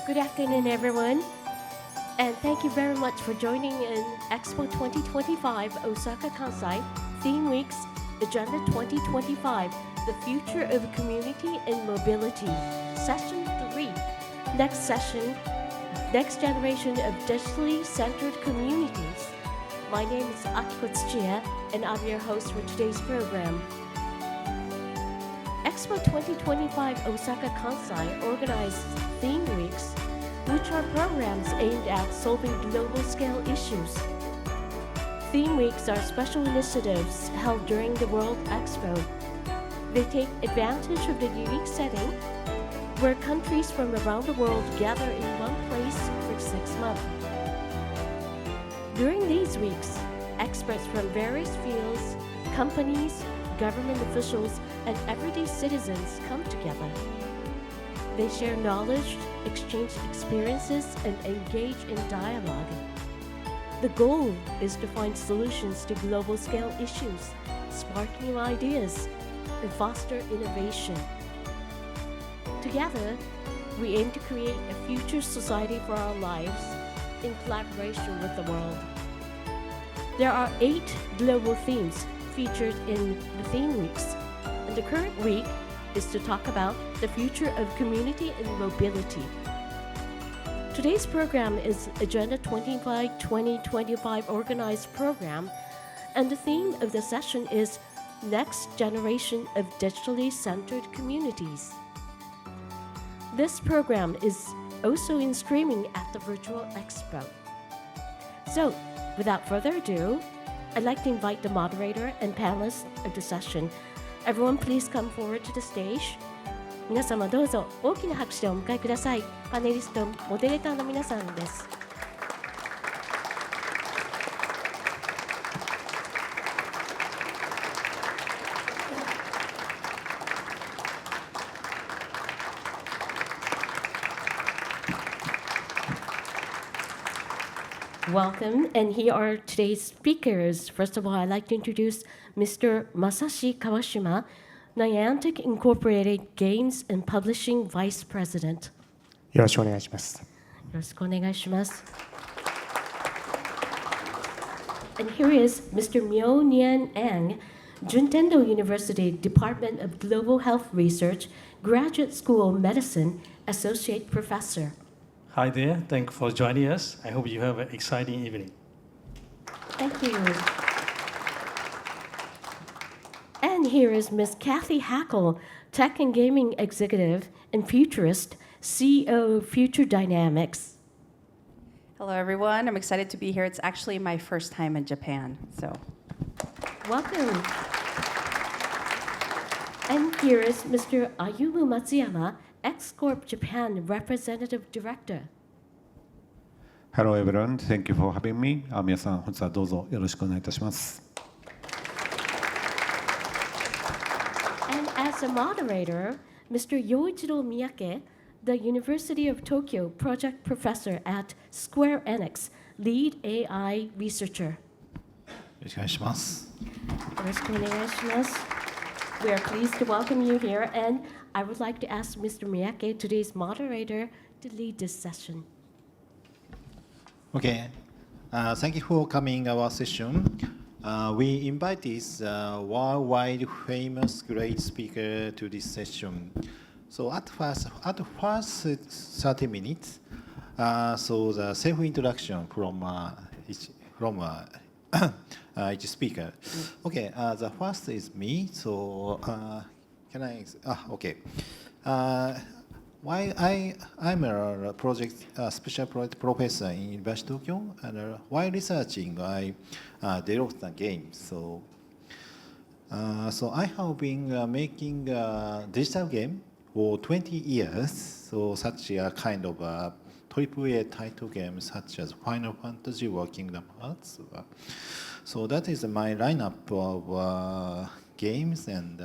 Good afternoon, everyone, and thank you very much for joining in Expo 2025 Osaka Kansai Theme Week's Agenda 2025, The Future of Community and Mobility, Session 3. Next session, Next Generation of Digitally Centered Communities. My name is Akiko Tsuchiya, and I'm your host for today's program. Expo 2025 Osaka Kansai organizes theme weeks, which are programs aimed at solving global-scale issues. Theme weeks are special initiatives held during the World Expo. They take advantage of the unique setting where countries from around the world gather in one place for 6 months. During these weeks, experts from various fields, companies, government officials, and everyday citizens come together. They share knowledge, exchange experiences, and engage in dialogue. The goal is to find solutions to global-scale issues, spark new ideas, and foster innovation. Together, we aim to create a future society for our lives in collaboration with the world. There are 8 global themes featured in the theme weeks, and the current week is to talk about the future of community and mobility. Today's program is Agenda 2025 organized program, and the theme of the session is Next Generation of Digitally Centered Communities. This program is also in streaming at the Virtual Expo. So, without further ado, I'd like to invite the moderator and panelists of the session. Everyone, please come forward to the stage. 皆様どうぞ大きな拍手でお迎えください。パネリスト、モデレーターの皆さんです。Welcome, and here are today's speakers. First of all, I'd like to introduce Mr. Masashi Kawashima, Niantic Incorporated Games and Publishing Vice President. よろしくお願いします。よろしくお願いします。And here is Mr. Myo Nian Ang, Juntendo University Department of Global Health Research, Graduate School of Medicine, Associate Professor. Hi there, thank you for joining us. I hope you have an exciting evening. Thank you. And here is Ms. Kathy Hackle, Tech and Gaming Executive and Futurist, CEO of Future Dynamics. Hello, everyone. I'm excited to be here. It's actually my first time in Japan, so. Welcome. And here is Mr. Ayumu Matsuyama, X-Corp Japan Representative Director. Hello everyone, thank you for having me. 皆さん、本日はどうぞよろしくお願いいたします。And as a moderator, Mr. Yoichiro Miyake, the University of Tokyo Project Professor at Square Enix, Lead AI Researcher. よろしくお願いします。よろしくお願いします。We are pleased to welcome you here, and I would like to ask Mr. Miyake, today's moderator, to lead this session. Okay. Thank you for coming our session. We invite this worldwide famous great speaker to this session. So at first 30 minutes, so the self-introduction from each speaker. Okay, the first is me. So can I? Okay. Why I'm a special project professor in University of Tokyo, and while researching, I developed a game. So I have been making a digital game for 20 years. So such a kind of AAA title game such as Final Fantasy or Kingdom Hearts. So that is my lineup of games and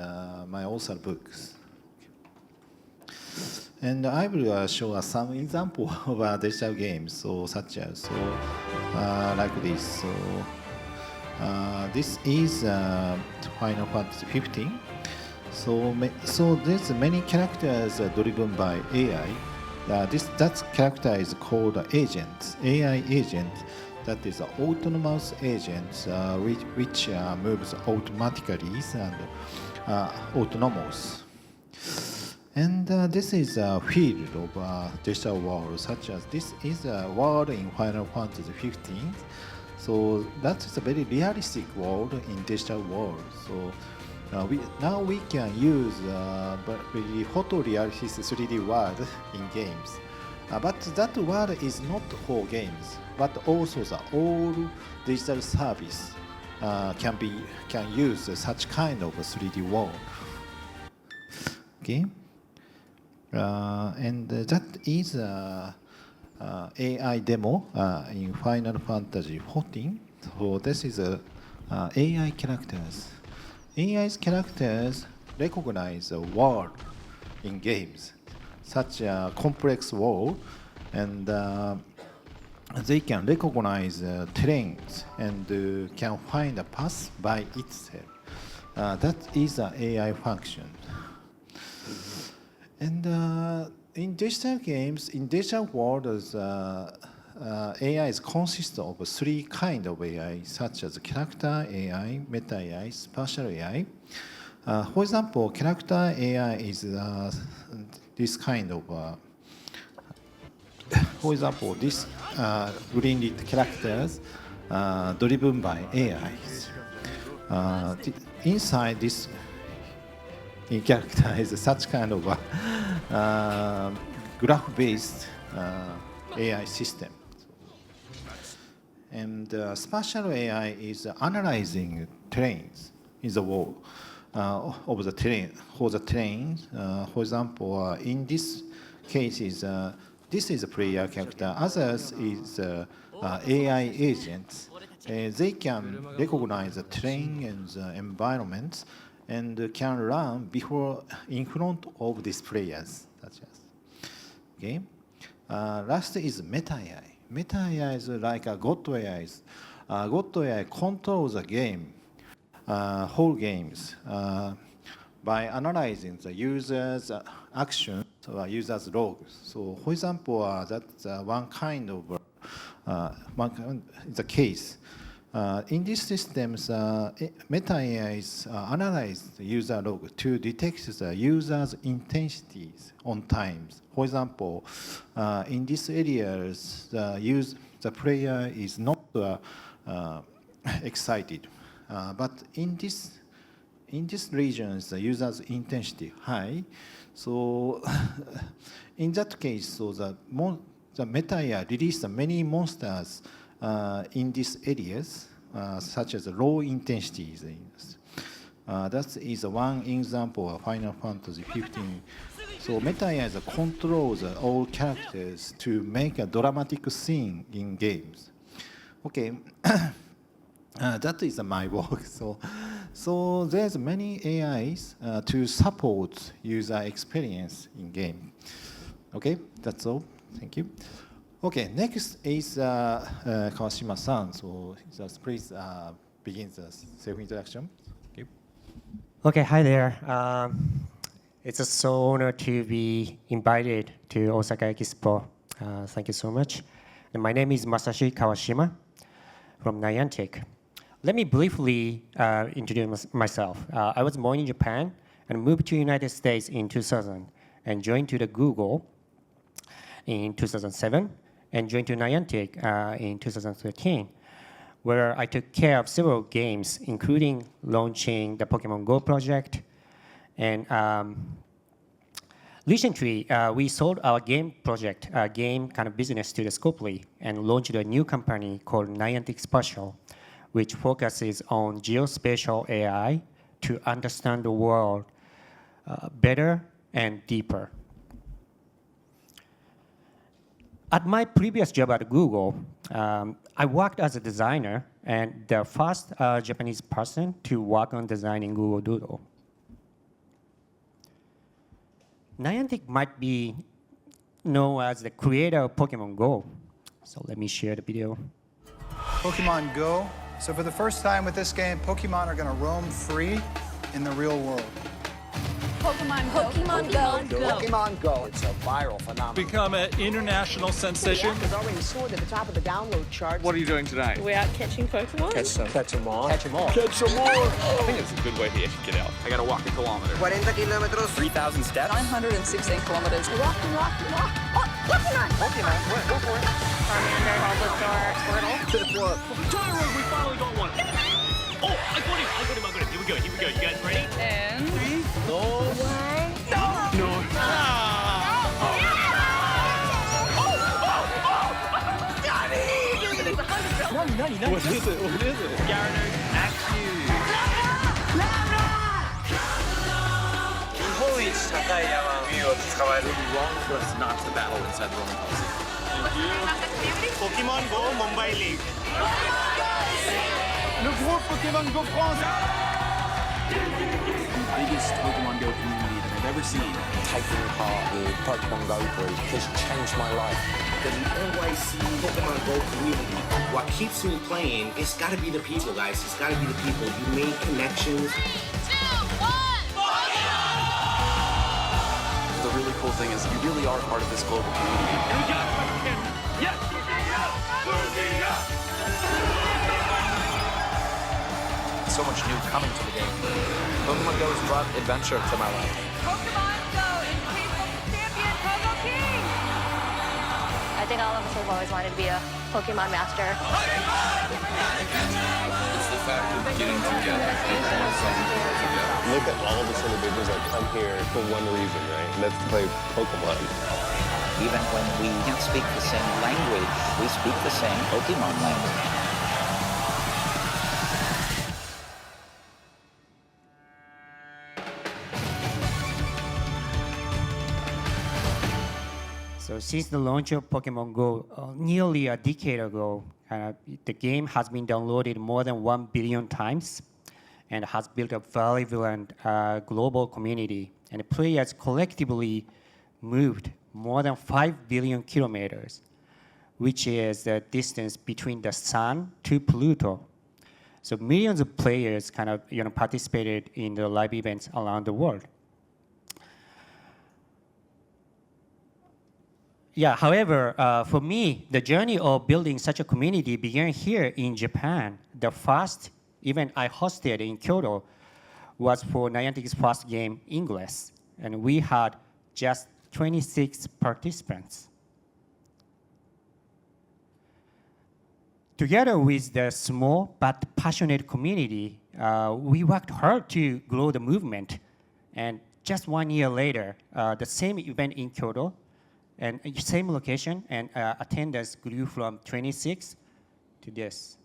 my author books. And I will show some example of digital games, so such as like this. So this is Final Fantasy 15. So there's many characters driven by AI. that character is called agent, AI agent. That is an autonomous agent which moves automatically and autonomous. And this is a field of digital world, such as this is a world in Final Fantasy 15. So that is a very realistic world in digital world. So now we can use very photorealistic 3D world in games. But that world is not for games, but also the all digital service can use such kind of 3D world. Okay, and that is AI demo in Final Fantasy 14. So this is AI characters. AI's characters recognize a world in games, such a complex world, and they can recognize terrains and can find a path by itself. That is an AI function. And in digital games, in digital worlds, AI consists of three kinds of AI, such as character AI, meta AI, spatial AI. For example, character AI is this kind of, for example, this green lit characters driven by AIs. Inside this character is such kind of graph-based AI system. And spatial AI is analyzing terrains in the world of the terrain. For the terrain, for example, in this case, this is a player character. Others is AI agents. They can recognize the terrain and the environments and can run before in front of these players. Such as. Okay. Last is meta AI. Meta AI is like a God AI. God AI controls the game, whole games, by analyzing the user's actions or user's logs. So, for example, that's one kind of the case. In these systems, meta AIs analyze the user log to detect the user's intensities on times. For example, in these areas, the player is not excited, but in these regions, the user's intensity high. So, in that case, so the meta AI released many monsters in these areas, such as low intensities. That is one example of Final Fantasy 15. So meta AI controls all characters to make a dramatic scene in games. Okay, that is my work. So there's many AIs to support user experience in game. Okay, that's all. Thank you. Okay, next is Kawashima-san. So just please begin the self-introduction. Okay. Okay, hi there. It's a so honor to be invited to Osaka Expo. Thank you so much. And my name is Masashi Kawashima from Niantic. Let me briefly introduce myself. I was born in Japan and moved to the United States in 2000 and joined to the Google in 2007 and joined to Niantic in 2013, where I took care of several games, including launching the Pokemon Go project. And recently, we sold our game project, game kind of business to the Scopely, and launched a new company called Niantic Spatial, which focuses on geospatial AI to understand the world better and deeper. At my previous job at Google, I worked as a designer and the first Japanese person to work on designing Google Doodle. Niantic might be known as the creator of Pokemon Go. So let me share the video. Pokemon Go. So for the first time with this game, Pokemon are going to roam free in the real world. Pokemon Go. Pokemon Go. It's a viral phenomenon. Become an international sensation. It's already soared to the top of the download charts. What are you doing tonight? We're out catching Pokemon. Catch some. Catch them all. Catch them all. Catch some more. I think it's a good way to get out. I gotta walk a kilometer. 40 kilómetros. 3,000 steps. 916 kilometers. Walk. Oh, Pokemon. Pokemon. Go for it. Charmander, Bulbasaur, Squirtle. Tyler, we finally got one. Oh, I got him. Here we go. You guys ready? And... No. One. No. What is it? Gyarados, axe you. 日本一高い山の竜を捕まえる wrong for us not to battle inside the Roman Coliseum. Pokemon Go Mumbai League. Le groupe Pokemon Go France. Biggest Pokemon Go community that I've ever seen. Taking part in the Pokemon Go group has changed my life. The NYC Pokemon Go community, what keeps me playing, it's gotta be the people, guys. It's gotta be the people. You make connections. 2, 1. The really cool thing is you really are part of this global community. Yes. So much new coming to the game. Pokemon Go has brought adventure to my life. Pokemon Go increased champion Pogo King. I think all of us have always wanted to be a Pokemon master. It's the fact of getting together. Look at all of the individuals that come here for one reason, right? And that's to play Pokemon. Even when we can't speak the same language, we speak the same Pokemon language. So since the launch of Pokemon Go nearly a decade ago, the game has been downloaded more than 1 billion times and has built a very vibrant global community. And players collectively moved more than 5 billion kilometers, which is the distance between the Sun to Pluto. So millions of players participated in the live events around the world. Yeah, however, for me, the journey of building such a community began here in Japan. The first event I hosted in Kyoto was for Niantic's first game, Ingress, and we had just 26 participants. Together with the small but passionate community, we worked hard to grow the movement. And just 1 year later, the same event in Kyoto, and same location, and attendance grew from 26 to this.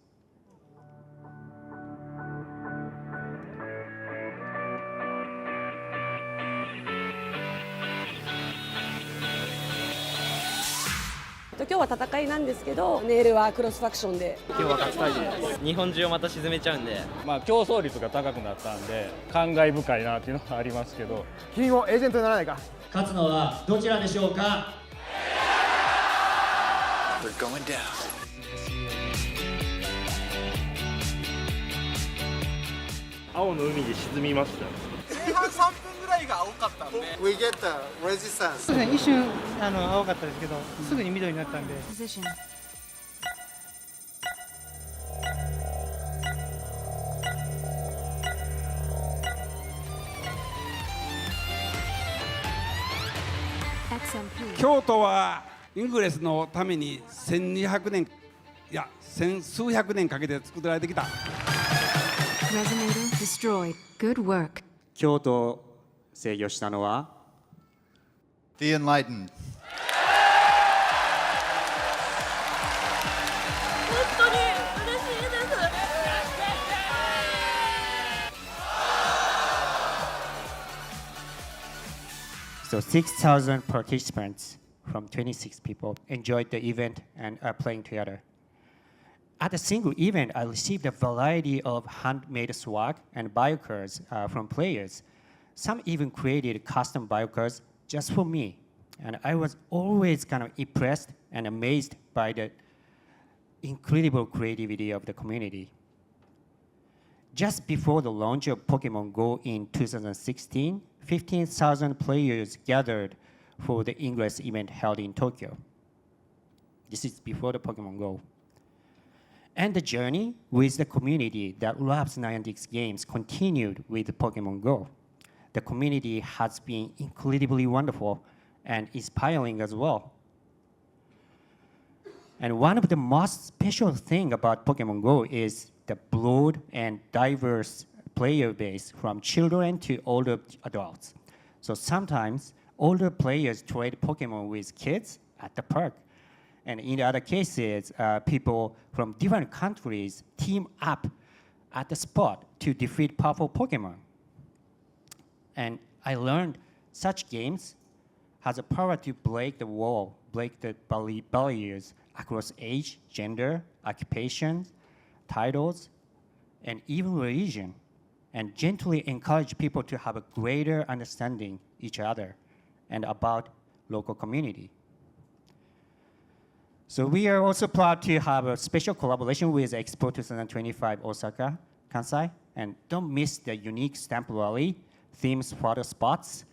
今日は戦いなんですけど、ネイルはクロスファクションで。今日は勝ちたいです。日本中をまた沈めちゃうんで。競争率が高くなったんで感慨深いなっていうのはありますけど。君もエージェントにならないか。勝つのはどちらでしょうか。They're going down. 青の海で沈みました。前半3分ぐらいが青かったんで。We get the resistance. 一瞬青かったですけど、すぐに緑になったんで。京都はイングレスのために1200年いや千数百年かけて作られてきた。京都制御したのは The Enlightened. 本当に嬉しいです。So 6,000 participants from 26 people enjoyed the event and are playing together. At a single event, I received a variety of handmade swag and biocards from players. Some even created custom biocards just for me. And I was always kind of impressed and amazed by the incredible creativity of the community. Just before the launch of Pokemon Go in 2016, 15,000 players gathered for the Ingress event held in Tokyo. This is before the Pokemon Go. And the journey with the community that loves Niantic's games continued with Pokemon Go. The community has been incredibly wonderful and inspiring as well. And one of the most special things about Pokemon Go is the broad and diverse player base from children to older adults. So sometimes older players trade Pokemon with kids at the park. And in other cases, people from different countries team up at the spot to defeat powerful Pokemon. And I learned such games has a power to break the wall, break the barriers across age, gender, occupation, titles, and even religion, and gently encourage people to have a greater understanding each other and about local community. So we are also proud to have a special collaboration with Expo 2025 Osaka, Kansai, and don't miss the unique stamp rally, themes photo spots,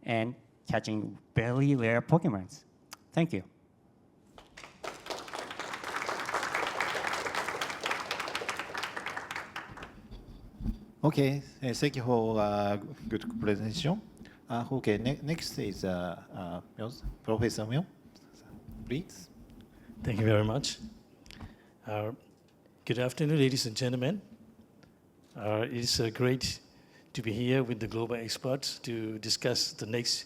and catching very rare Pokemon. Thank you. Okay, thank you for good presentation. Okay, next is Professor Myo, please. Thank you very much. Good afternoon, ladies and gentlemen. It is great to be here with the global experts to discuss the next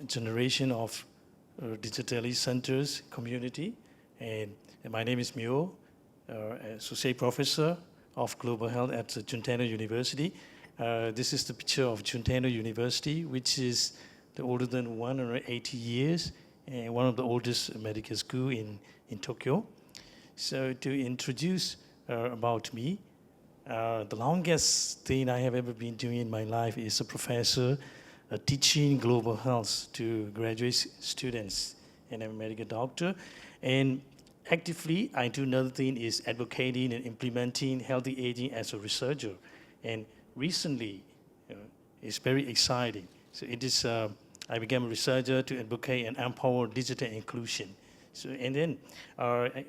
generation of digitally centered community. And my name is Myo, Associate Professor of Global Health at Juntano University. This is the picture of Juntano University, which is older than 180 years and one of the oldest medical schools in Tokyo. So to introduce about me, the longest thing I have ever been doing in my life is a professor teaching global health to graduate students, and I'm a medical doctor. And actively, I do another thing is advocating and implementing healthy aging as a researcher. And recently, it's very exciting. So it is, I became a researcher to advocate and empower digital inclusion. So, and then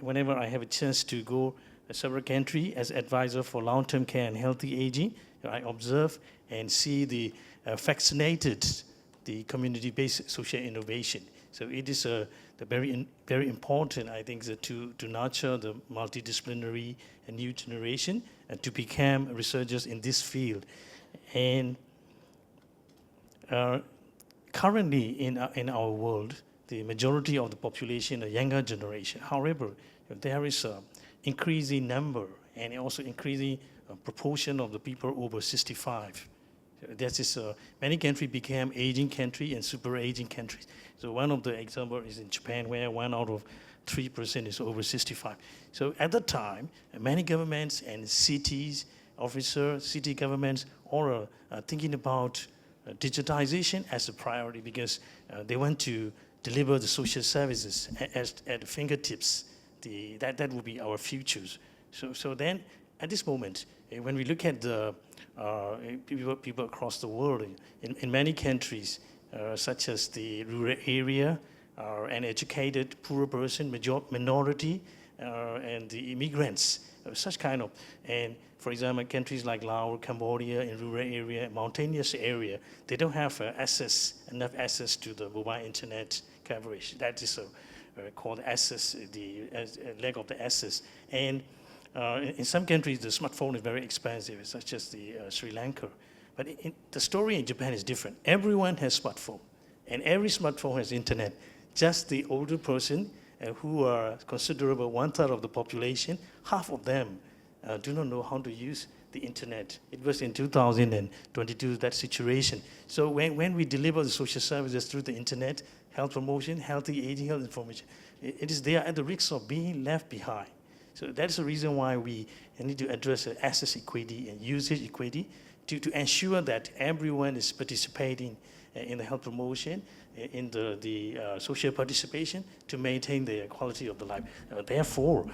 whenever I have a chance to go several countries as advisor for long-term care and healthy aging, I observe and see the vaccinated, the community-based social innovation. So it is very important, I think, to nurture the multidisciplinary and new generation and to become researchers in this field. And currently in our world, the majority of the population are younger generation. However, there is an increasing number and also increasing proportion of the people over 65. That is, many countries became aging country and super aging countries. So one of the examples is in Japan, where 1 out of 3% is over 65. So at the time, many governments and cities, city governments, all are thinking about digitization as a priority because they want to deliver the social services at the fingertips. That will be our futures. So then, at this moment, when we look at the people across the world, in many countries, such as the rural area, uneducated, poor person, minority, and the immigrants, such kind of, and for example, countries like Laos, Cambodia, in rural area, mountainous area, they don't have enough access to the mobile internet coverage. That is called access, the lack of the access. And in some countries, the smartphone is very expensive, such as the Sri Lanka. But the story in Japan is different. Everyone has smartphone, and every smartphone has internet. Just the older person who are considerable 1/3 of the population, half of them do not know how to use the internet. It was in 2022, that situation. So when we deliver the social services through the internet, health promotion, healthy aging, health information, they are at the risk of being left behind. So that's the reason why we need to address access equity and usage equity to ensure that everyone is participating in the health promotion, in the social participation to maintain the quality of the life. Therefore,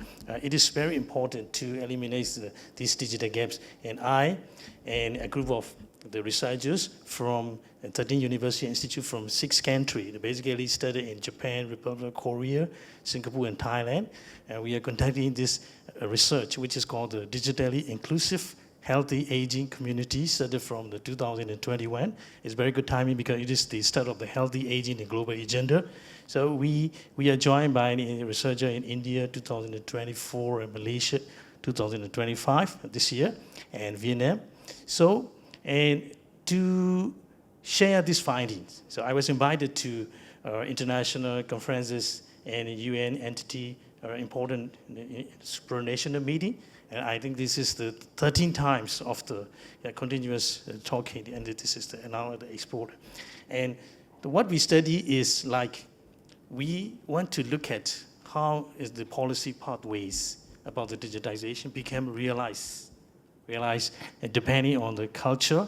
it is very important to eliminate these digital gaps. And I and a group of the researchers from 13 university institutes from 6 countries. They basically study in Japan, Republic of Korea, Singapore, and Thailand. And we are conducting this research, which is called the Digitally Inclusive Healthy Aging Community, started from the 2021. It's very good timing because it is the start of the healthy aging and global agenda. So we are joined by a researcher in India 2024 and Malaysia 2025 this year, and Vietnam. So, and to share these findings, so I was invited to international conferences and UN entity, important supranational meeting. And I think this is the 13th times of the continuous talking, and this is now the export. And what we study is like, we want to look at how is the policy pathways about the digitization become realized depending on the culture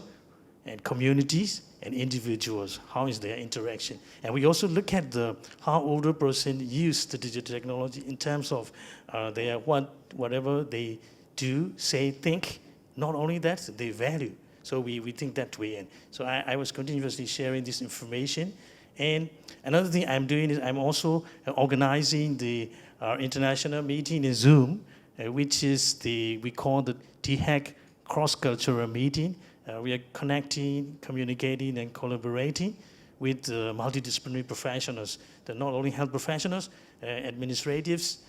and communities and individuals, how is their interaction. And we also look at how older person use the digital technology in terms of their whatever they do, say, think. Not only that, they value. So we think that way. And so I was continuously sharing this information. And another thing I'm doing is I'm also organizing the international meeting in Zoom, which is we call the THAC cross-cultural meeting. We are connecting, communicating, and collaborating with multidisciplinary professionals. They're not only health professionals, administratives,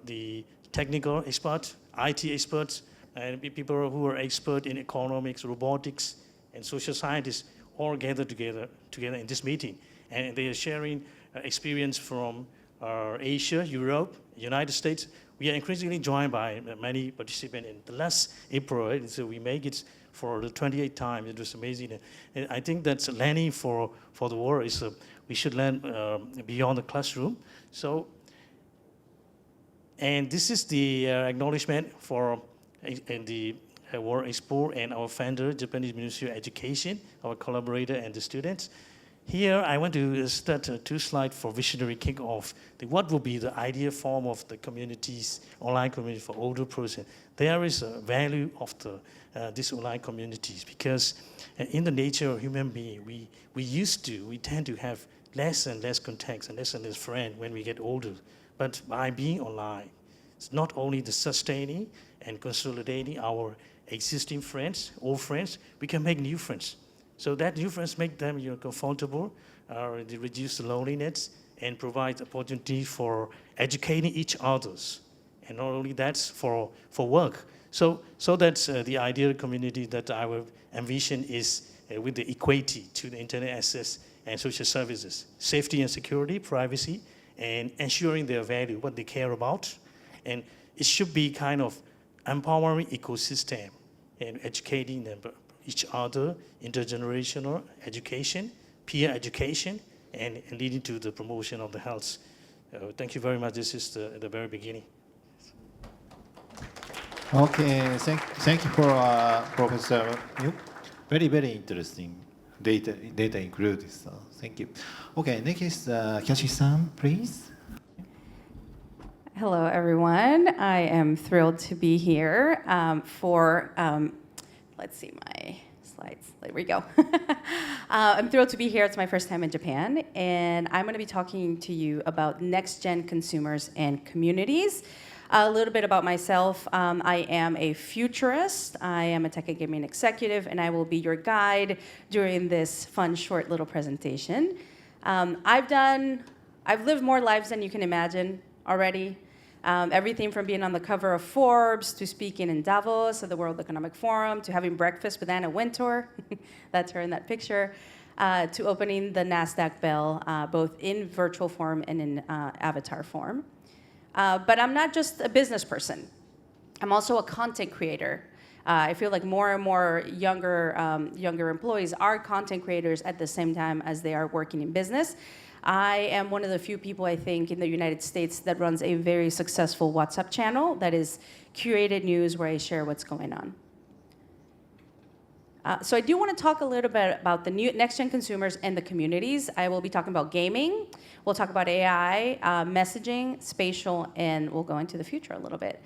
the technical experts, IT experts, and people who are expert in economics, robotics, and social scientists, all gathered together in this meeting. And they are sharing experience from Asia, Europe, United States. We are increasingly joined by many participants. In the last April, so we make it for the 28th time. It was amazing. And I think that's learning for the world is we should learn beyond the classroom. So, and this is the acknowledgement for in the World Expo and our founder, Japanese Ministry of Education, our collaborator and the students. Here, I want to start 2 slides for visionary kickoff. What will be the ideal form of the communities, online community for older person? There is a value of these online communities because in the nature of human being, we tend to have less and less contacts and less friends when we get older. But by being online, it's not only the sustaining and consolidating our existing friends, old friends, we can make new friends. So that new friends make them comfortable, they reduce the loneliness, and provide opportunity for educating each others. And not only that, for work. So that's the ideal community that I will envision is with the equity to the internet access and social services, safety and security, privacy, and ensuring their value, what they care about. And it should be kind of empowering ecosystem and educating them, each other, intergenerational education, peer education, and leading to the promotion of the health. Thank you very much. This is the very beginning. Okay, thank you for Professor Yu. Very, very interesting data included. So thank you. Okay, next is Kashi-san, please. Hello, everyone. I am thrilled to be here for, let's see my slides. There we go. I'm thrilled to be here. It's my first time in Japan, and I'm going to be talking to you about next-gen consumers and communities. A little bit about myself. I am a futurist. I am a tech and gaming executive, and I will be your guide during this fun, short little presentation. I've lived more lives than you can imagine already. Everything from being on the cover of Forbes to speaking in Davos at the World Economic Forum to having breakfast with Anna Wintour, that's her in that picture, to opening the NASDAQ bell, both in virtual form and in avatar form. But I'm not just a business person. I'm also a content creator. I feel like more and more younger employees are content creators at the same time as they are working in business. I am one of the few people, I think, in the United States that runs a very successful WhatsApp channel that is curated news where I share what's going on. So I do want to talk a little bit about the new next-gen consumers and the communities. I will be talking about gaming. We'll talk about AI, messaging, spatial, and we'll go into the future a little bit.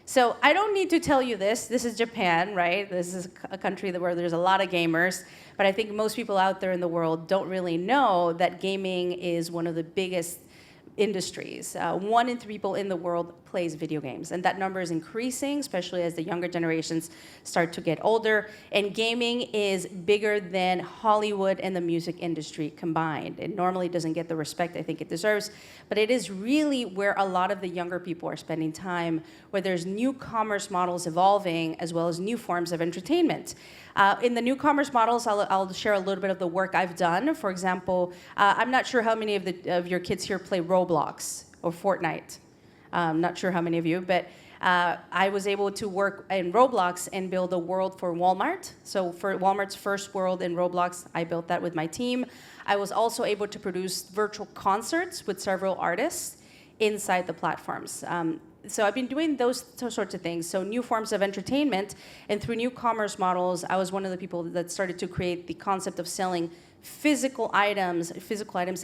So I don't need to tell you this. This is Japan, right? This is a country where there's a lot of gamers. But I think most people out there in the world don't really know that gaming is one of the biggest industries. 1 in 3 people in the world plays video games, and that number is increasing, especially as the younger generations start to get older. And gaming is bigger than Hollywood and the music industry combined. It normally doesn't get the respect I think it deserves, but it is really where a lot of the younger people are spending time, where there's new commerce models evolving, as well as new forms of entertainment. In the new commerce models, I'll share a little bit of the work I've done. For example, I'm not sure how many of your kids here play Roblox or Fortnite. I'm not sure how many of you, but I was able to work in Roblox and build a world for Walmart. So for Walmart's first world in Roblox, I built that with my team. I was also able to produce virtual concerts with several artists inside the platforms. So I've been doing those sorts of things. So new forms of entertainment, and through new commerce models, I was one of the people that started to create the concept of selling physical items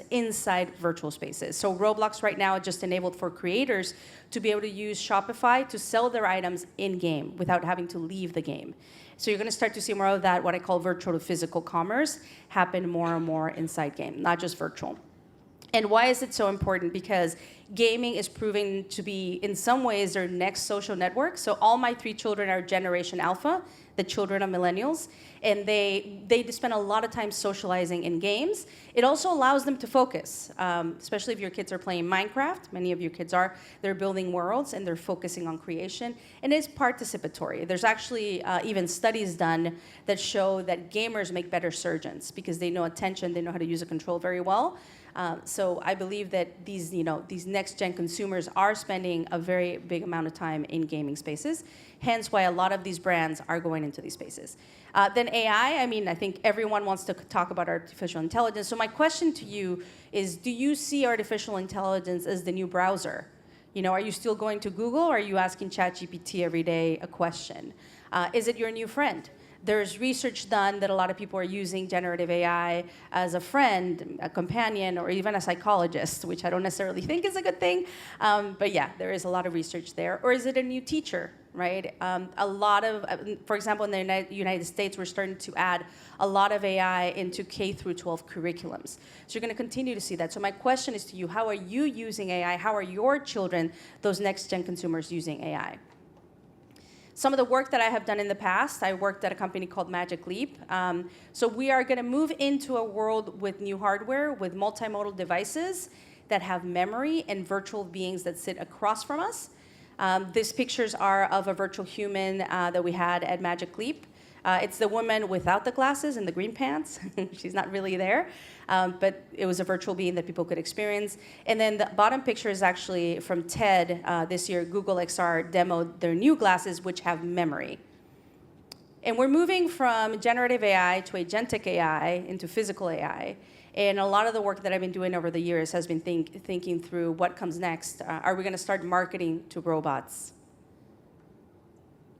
inside virtual spaces. So Roblox right now just enabled for creators to be able to use Shopify to sell their items in-game without having to leave the game. So you're going to start to see more of that, what I call virtual to physical commerce, happen more and more inside game, not just virtual. And why is it so important? Because gaming is proving to be, in some ways, their next social network. So all my 3 children are Generation Alpha, the children of millennials, and they spend a lot of time socializing in games. It also allows them to focus, especially if your kids are playing Minecraft. Many of your kids are. They're building worlds, and they're focusing on creation, and it's participatory. There's actually even studies done that show that gamers make better surgeons because they know attention, they know how to use a control very well. So I believe that these next-gen consumers are spending a very big amount of time in gaming spaces, hence why a lot of these brands are going into these spaces. Then AI, I think everyone wants to talk about artificial intelligence. So my question to you is, do you see artificial intelligence as the new browser? Are you still going to Google, or are you asking ChatGPT every day a question? Is it your new friend? There's research done that a lot of people are using generative AI as a friend, a companion, or even a psychologist, which I don't necessarily think is a good thing. But yeah, there is a lot of research there. Or is it a new teacher, right? For example, in the United States, we're starting to add a lot of AI into K through 12 curriculums. So you're going to continue to see that. So my question is to you, how are you using AI? How are your children, those next-gen consumers, using AI? Some of the work that I have done in the past, I worked at a company called Magic Leap. So we are going to move into a world with new hardware, with multimodal devices that have memory and virtual beings that sit across from us. These pictures are of a virtual human that we had at Magic Leap. It's the woman without the glasses and the green pants. She's not really there, but it was a virtual being that people could experience. And then the bottom picture is actually from TED. This year, Google XR demoed their new glasses, which have memory. And we're moving from generative AI to agentic AI into physical AI. And a lot of the work that I've been doing over the years has been thinking through what comes next. Are we going to start marketing to robots?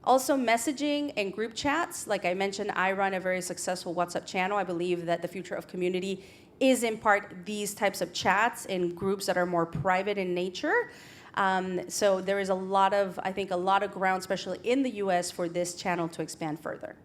Also, messaging and group chats. Like I mentioned, I run a very successful WhatsApp channel. I believe that the future of community is in part these types of chats in groups that are more private in nature. So there is a lot of ground, especially in the US, for this channel to expand further.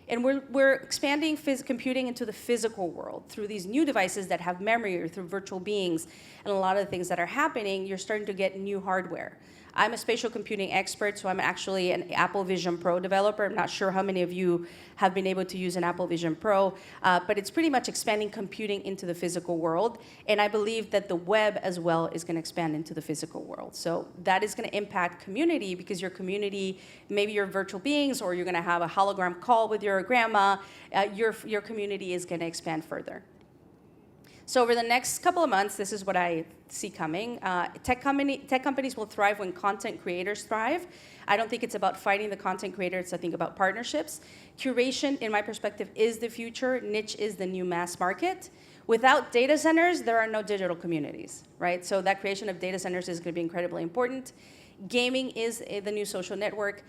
And we're expanding computing into the physical world through these new devices that have memory, or through virtual beings. And a lot of the things that are happening, you're starting to get new hardware. I'm a spatial computing expert, so I'm actually an Apple Vision Pro developer. I'm not sure how many of you have been able to use an Apple Vision Pro, but it's pretty much expanding computing into the physical world. And I believe that the web as well is going to expand into the physical world. So that is going to impact community, because your community, maybe you're virtual beings, or you're going to have a hologram call with your grandma, your community is going to expand further. So over the next couple of months, this is what I see coming. Tech companies will thrive when content creators thrive. I don't think it's about fighting the content creator. It's, I think, about partnerships. Curation, in my perspective, is the future. Niche is the new mass market. Without data centers, there are no digital communities, right? So that creation of data centers is going to be incredibly important. Gaming is the new social network.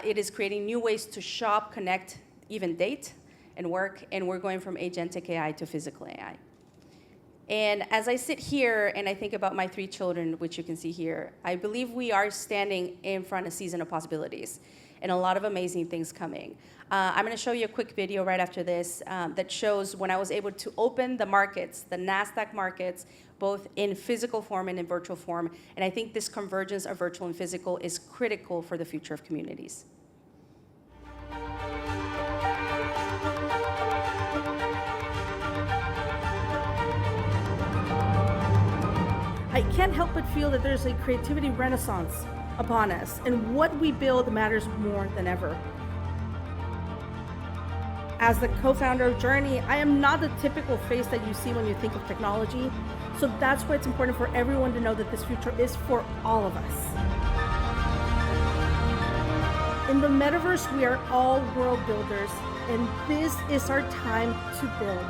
It is creating new ways to shop, connect, even date, and work. And we're going from agentic AI to physical AI. And as I sit here and I think about my 3 children, which you can see here, I believe we are standing in front of a season of possibilities and a lot of amazing things coming. I'm going to show you a quick video right after this that shows when I was able to open the markets, the NASDAQ markets, both in physical form and in virtual form. And I think this convergence of virtual and physical is critical for the future of communities. I can't help but feel that there's a creativity renaissance upon us, and what we build matters more than ever. As the co-founder of Journey, I am not the typical face that you see when you think of technology, so that's why it's important for everyone to know that this future is for all of us. In the metaverse, we are all world builders, and this is our time to build.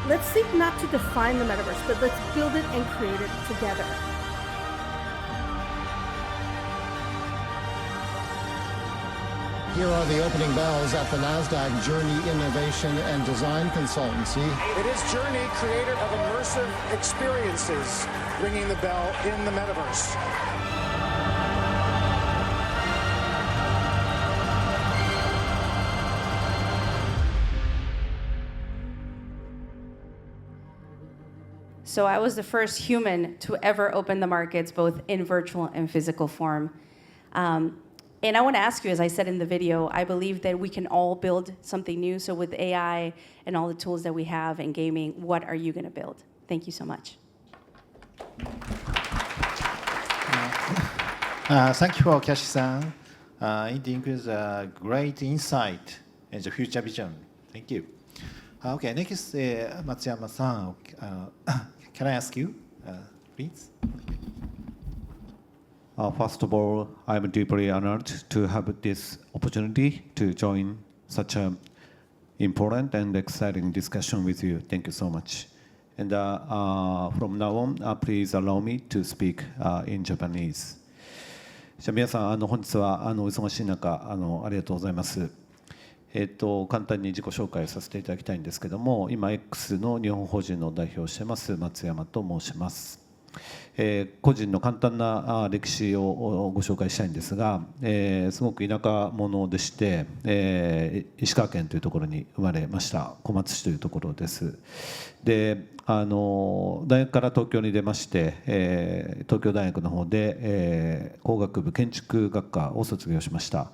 Let's seek not to define the metaverse, but let's build it and create it together. Here are the opening bells at the NASDAQ Journey Innovation and Design Consultancy. It is Journey, creator of immersive experiences, ringing the bell in the metaverse. So I was the first human to ever open the markets, both in virtual and physical form. And I want to ask you, as I said in the video, I believe that we can all build something new. So with AI and all the tools that we have in gaming, what are you going to build? Thank you so much. Thank you for Kashi-san. It includes a great insight and the future vision. Thank you. Okay, next, Matsuyama-san. Can I ask you, please? First of all, I'm deeply honored to have this opportunity to join such an important and exciting discussion with you. Thank you so much. And from now on, please allow me to speak in Japanese. じゃあ皆さん、本日はお忙しい中ありがとうございます。簡単に自己紹介をさせていただきたいんですけども、今 X の日本法人の代表をしてます松山と申します。個人の簡単な歴史をご紹介したいんですが、すごく田舎者でして、石川県というところに生まれました。小松市というところです。で、大学から東京に出まして、東京大学の方で、工学部建築学科を卒業しました。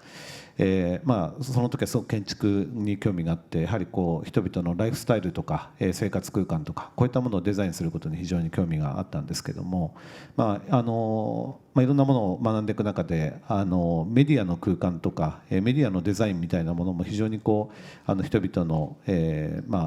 その時はすごく建築に興味があって、やはりこう人々のライフスタイルとか、生活空間とかこういったものをデザインすることに非常に興味があったんですけども、いろんなものを学んでいく中でメディアの空間とかメディアのデザインみたいなものも非常にこう人々の、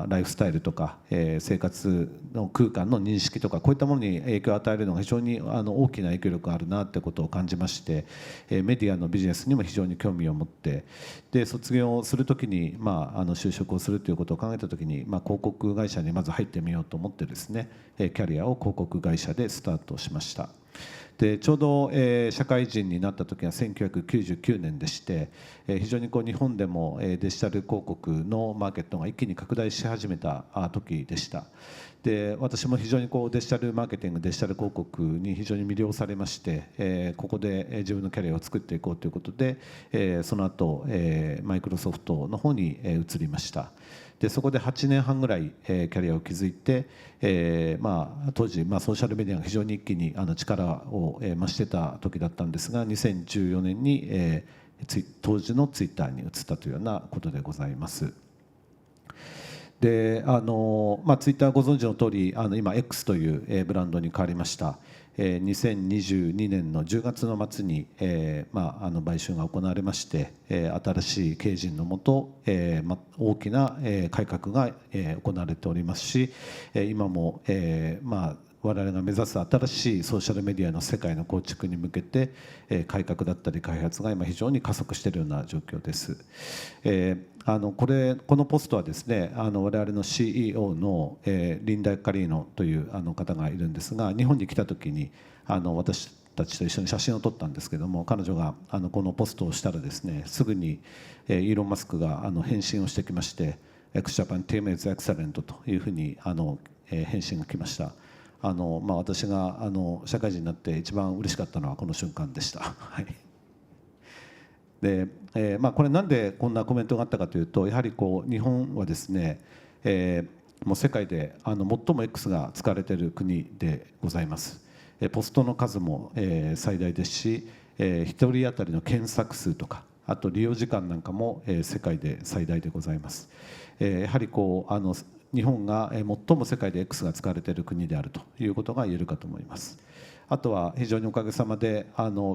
ライフスタイルとか、生活の空間の認識とかこういったものに影響を与えるのが非常に大きな影響力があるなってことを感じまして、メディアのビジネスにも非常に興味を持って、で卒業するときに、就職をするということを考えたときに、広告会社にまず入ってみようと思ってですね、キャリアを広告会社でスタートしました。でちょうど、社会人になった時は1999年でして、非常にこう日本でも、デジタル広告のマーケットが一気に拡大し始めた時でした。で私も非常にこうデジタルマーケティングデジタル広告に非常に魅了されまして、ここで自分のキャリアを作っていこうということで、その後、マイクロソフトの方に、移りました。でそこで8年半ぐらい、キャリアを築いて、当時、ソーシャルメディアが非常に一気に力を、増してた時だったんですが、2014年に、当時のツイッターに移ったというようなことでございます。でツイッターご存知の通り今 X という、ブランドに変わりました。2022年の10月の末に、買収が行われまして、新しい経営陣のもと、大きな、改革が、行われておりますし、今も、我々が目指す新しいソーシャルメディアの世界の構築に向けて、改革だったり開発が今非常に加速しているような状況です。このポストはですね、我々の CEO の、リンダ・カリーノという方がいるんですが、日本に来た時に私たちと一緒に写真を撮ったんですけども、彼女がこのポストをしたらですね、すぐにイーロン・マスクが返信をしてきまして、X Japan Team is excellent というふうに返信が来ました。私が社会人になって一番嬉しかったのはこの瞬間でした。はい。で、これなんでこんなコメントがあったかというと、やはり日本はですね、もう世界で最も X が使われている国でございます。ポストの数も最大ですし、1人当たりの検索数とか、あと利用時間なんかも世界で最大でございます。やはり日本が最も世界で X が使われている国であるということが言えるかと思います。あとは非常におかげさまで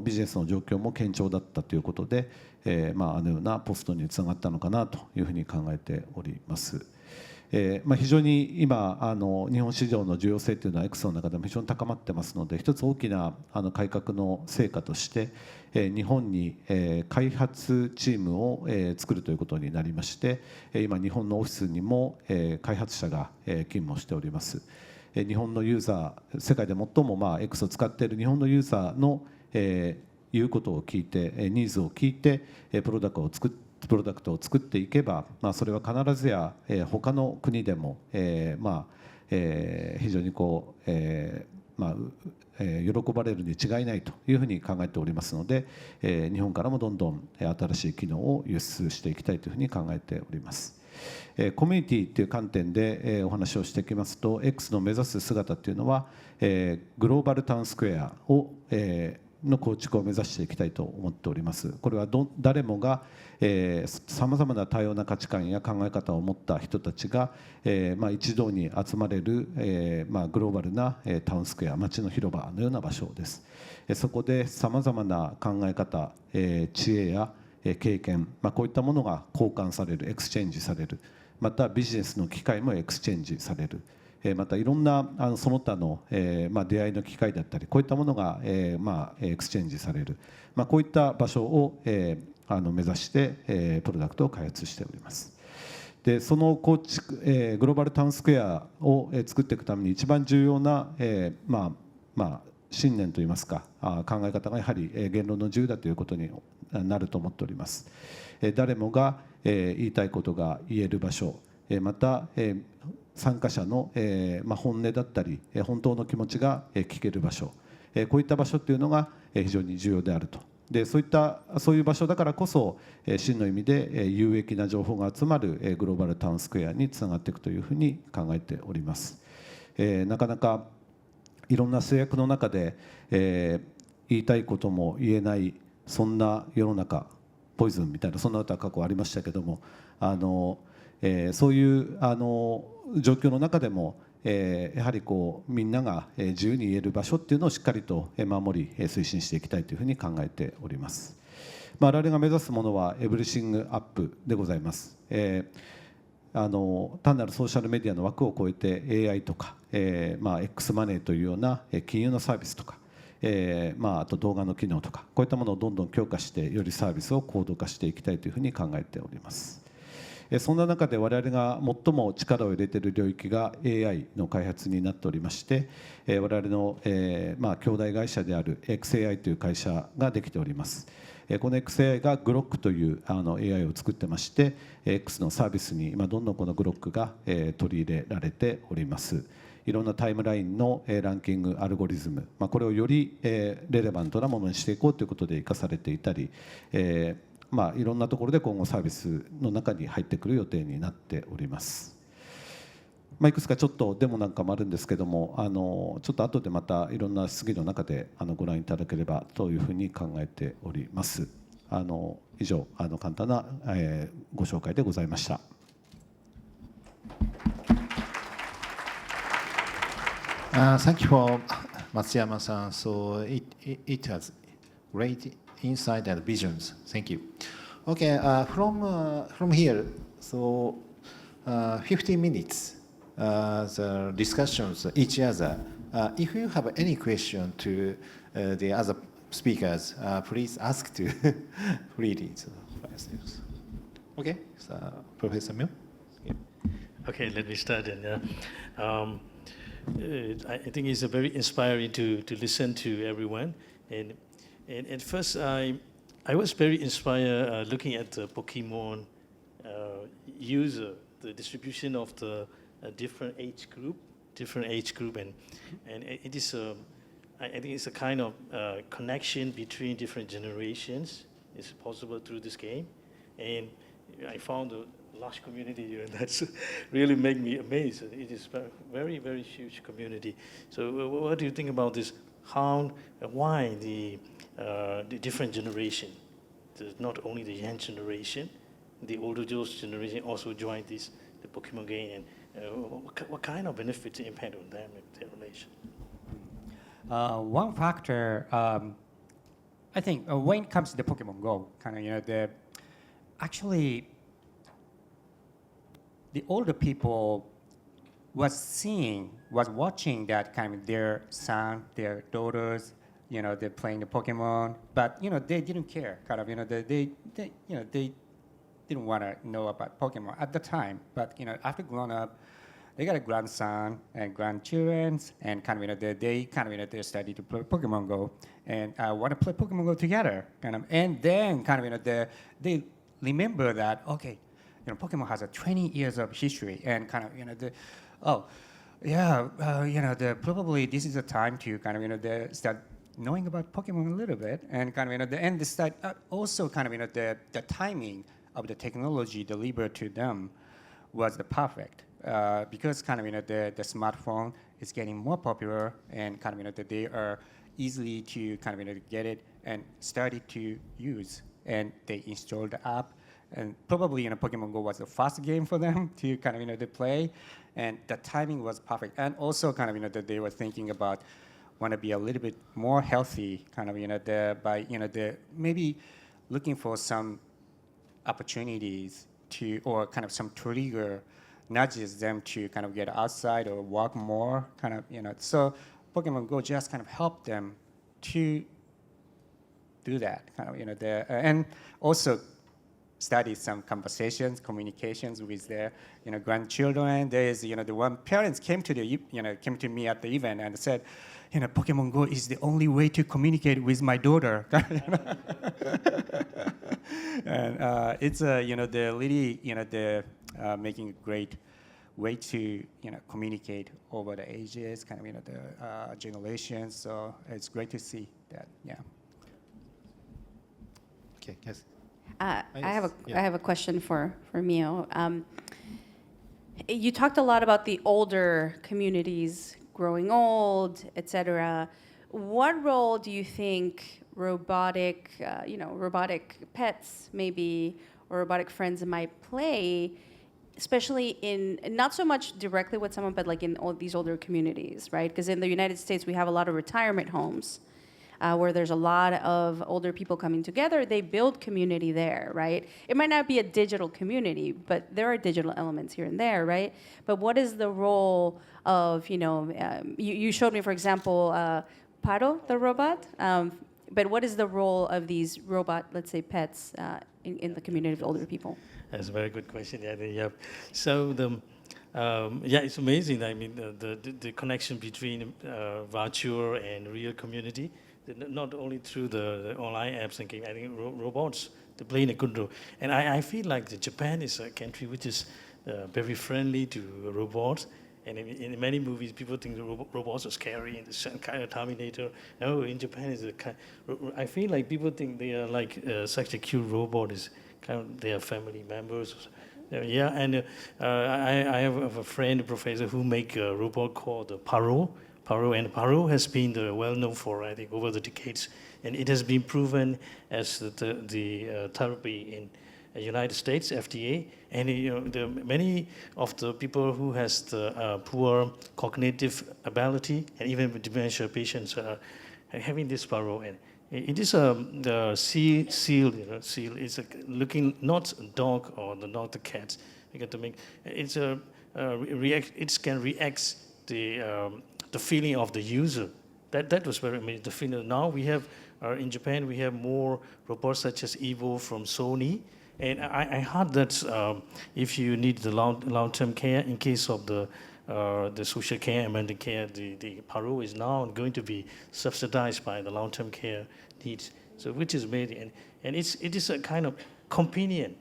ビジネスの状況も堅調だったということで、あのようなポストにつながったのかなというふうに考えております。非常に今日本市場の重要性というのは X の中でも非常に高まってますので、一つ大きな改革の成果として日本に開発チームを作るということになりまして、今日本のオフィスにも開発者が勤務をしております。日本のユーザー、世界で最もX を使っている日本のユーザーの言うことを聞いて、ニーズを聞いてプロダクトを作っていけば、それは必ずや他の国でも非常に喜ばれるに違いないというふうに考えておりますので、日本からもどんどん新しい機能を輸出していきたいというふうに考えております。コミュニティという観点でお話をしていきますと、 X の目指す姿というのはグローバルタウンスクエアの構築を目指していきたいと思っております。これは誰もがさまざまな多様な価値観や考え方を持った人たちが一堂に集まれるグローバルなタウンスクエア、街の広場のような場所です。そこでさまざまな考え方、知恵や経験、こういったものが交換される、エクスチェンジされる、またビジネスの機会もエクスチェンジされる、またいろんなその他の出会いの機会だったり、こういったものがエクスチェンジされる、こういった場所を目指してプロダクトを開発しております。でその構築、グローバルタウンスクエアを作っていくために一番重要な信念といいますか考え方がやはり言論の自由だということになると思っております。誰もが言いたいことが言える場所、また参加者の本音だったり本当の気持ちが聞ける場所、こういった場所というのが非常に重要であると。でそういう場所だからこそ真の意味で有益な情報が集まるグローバルタウンスクエアにつながっていくというふうに考えております。なかなかいろんな制約の中で言いたいことも言えない、そんな世の中、ポイズンみたいなそんな歌は過去ありましたけども、そういう状況の中でもやはりみんなが自由に言える場所っていうのをしっかりと守り推進していきたいというふうに考えております。我々が目指すものはエブリシングアップでございます。単なるソーシャルメディアの枠を超えて AI とか、X マネーというような金融のサービスとか、あと動画の機能とか、こういったものをどんどん強化してよりサービスを高度化していきたいというふうに考えております。そんな中で我々が最も力を入れている領域が AI の開発になっておりまして、我々の兄弟会社である XAI という会社ができております。この XAI が GROK という AI を作ってまして、X のサービスに今どんどんこの GROK が取り入れられております。いろんなタイムラインのランキングアルゴリズム、これをよりレレバントなものにしていこうということで生かされていたり、いろんなところで今後サービスの中に入ってくる予定になっております。いくつかちょっとデモなんかもあるんですけども、ちょっと後でまたいろんな質疑の中でご覧いただければというふうに考えております。以上簡単なご紹介でございました。Thank you for Matsuyama-san. So it has great insight and visions. Thank you. Okay, from here, so 15 minutes, the discussions each other. If you have any question to the other speakers, please ask to freely. Okay, so Professor Myo. Okay, let me start then. I think it's very inspiring to listen to everyone. And at first, I was very inspired looking at the Pokemon user the distribution of the different age group, and it is I think it's a kind of connection between different generations is possible through this game, and I found a large community here, and that's really made me amazed. It is a very, very huge community. So what do you think about this? How, why the different generation, not only the young generation, the older generation also joined the Pokemon game, and what kind of benefits impact on them and their relation? One factor, I think, when it comes to the Pokemon Go, actually, the older people was watching that their son, their daughters, they're playing the Pokemon, but they didn't care. They didn't want to know about Pokemon at the time. But after growing up, they got a grandson and grandchildren, and they started to play Pokemon Go and want to play Pokemon Go together. And then they remember that, okay, Pokemon has a 20 years of history, and probably this is a time to start knowing about Pokemon a little bit, and and they start also the timing of the technology delivered to them was the perfect because the smartphone is getting more popular, and they are easily to get it and started to use, and they installed the app. And probably Pokemon Go was the first game for them to they play, and the timing was perfect. And also they were thinking about want to be a little bit more healthy, by maybe looking for some opportunities to, or some trigger nudges them to get outside or walk more, So Pokemon Go just helped them to do that, and also study some conversations, communications with their, grandchildren. There is, the one parents came to me at the event and said, Pokemon Go is the only way to communicate with my daughter. And it's they're really, they're making a great way to, communicate over the ages, the generations. So it's great to see that. Yeah. Okay. Yes. I have a question for Mio. You talked a lot about the older communities growing old, etc. What role do you think robotic pets maybe, or robotic friends might play, especially in not so much directly with someone, but in all these older communities, right? Because in the United States we have a lot of retirement homes. Where there's a lot of older people coming together, they build community there, right? It might not be a digital community, but there are digital elements here and there, right? But what is the role of, you showed me, for example, Paro, the robot, but what is the role of these robot, let's say, pets in the community of older people? That's a very good question. Yeah. So it's amazing. I mean, the connection between virtual and real community. Not only through the online apps and games, I think robots, they play a good role. And I feel like Japan is a country which is very friendly to robots. And in many movies, people think the robots are scary and the kind of Terminator. No, in Japan, I feel like people think they are like such a cute robot is they are family members. Yeah, and I have a friend, a professor, who make a robot called Paro. Paro has been well known for, I think, over the decades, and it has been proven as the therapy in the United States, FDA, and many of the people who has the poor cognitive ability and even dementia patients are having this Paro, and it is the seal. It's looking not a dog or not the cat. You got to make it's a It can react the feeling of the user. That was very amazing. The feeling. Now we have in Japan we have more robots such as Evo from Sony, and I heard that if you need the long-term care in case of the social care and mental care, the Paro is now going to be subsidized by the long-term care needs. So which is amazing, and it is a kind of companion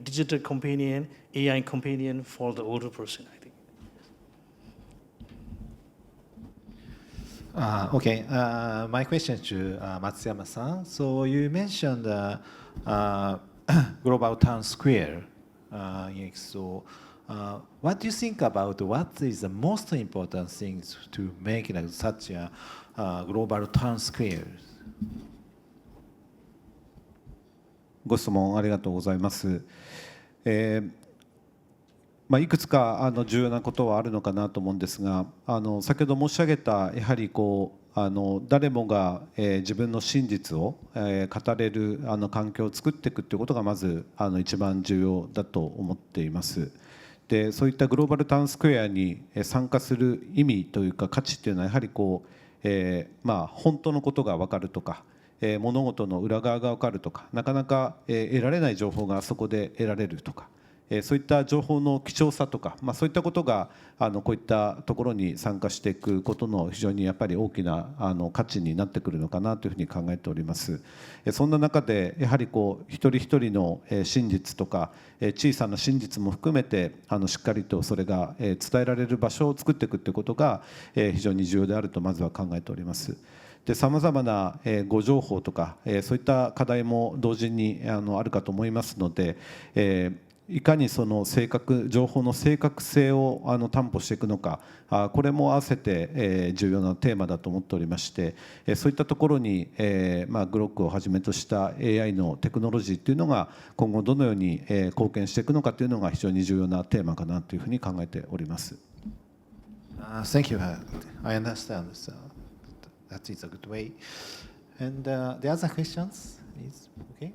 digital companion, AI companion for the older person, I think. Okay, my question to Matsuyama-san. So you mentioned Global Town Square. So what do you think about what is the most important things to make such a Global Town Square? ご質問ありがとうございます。いくつか重要なことはあるのかなと思うんですが、先ほど申し上げたやはり誰もが自分の真実を語れる環境を作っていくということがまず一番重要だと思っています。でそういったグローバルタウンスクエアに参加する意味というか価値というのはやはり本当のことが分かるとか物事の裏側が分かるとかなかなか得られない情報がそこで得られるとかそういった情報の貴重さとか、そういったことがこういったところに参加していくことの非常にやっぱり大きな価値になってくるのかなというふうに考えております。そんな中でやはり一人一人の真実とか小さな真実も含めてしっかりとそれが伝えられる場所を作っていくということが非常に重要であるとまずは考えております。でさまざまな誤情報とかそういった課題も同時にあるかと思いますので、いかにその情報の正確性を担保していくのか、これも合わせて重要なテーマだと思っておりまして、そういったところにグロックをはじめとした AI のテクノロジーというのが今後どのように貢献していくのかというのが非常に重要なテーマかなというふうに考えております。Thank you. I understand. That is a good way. And the other questions is okay.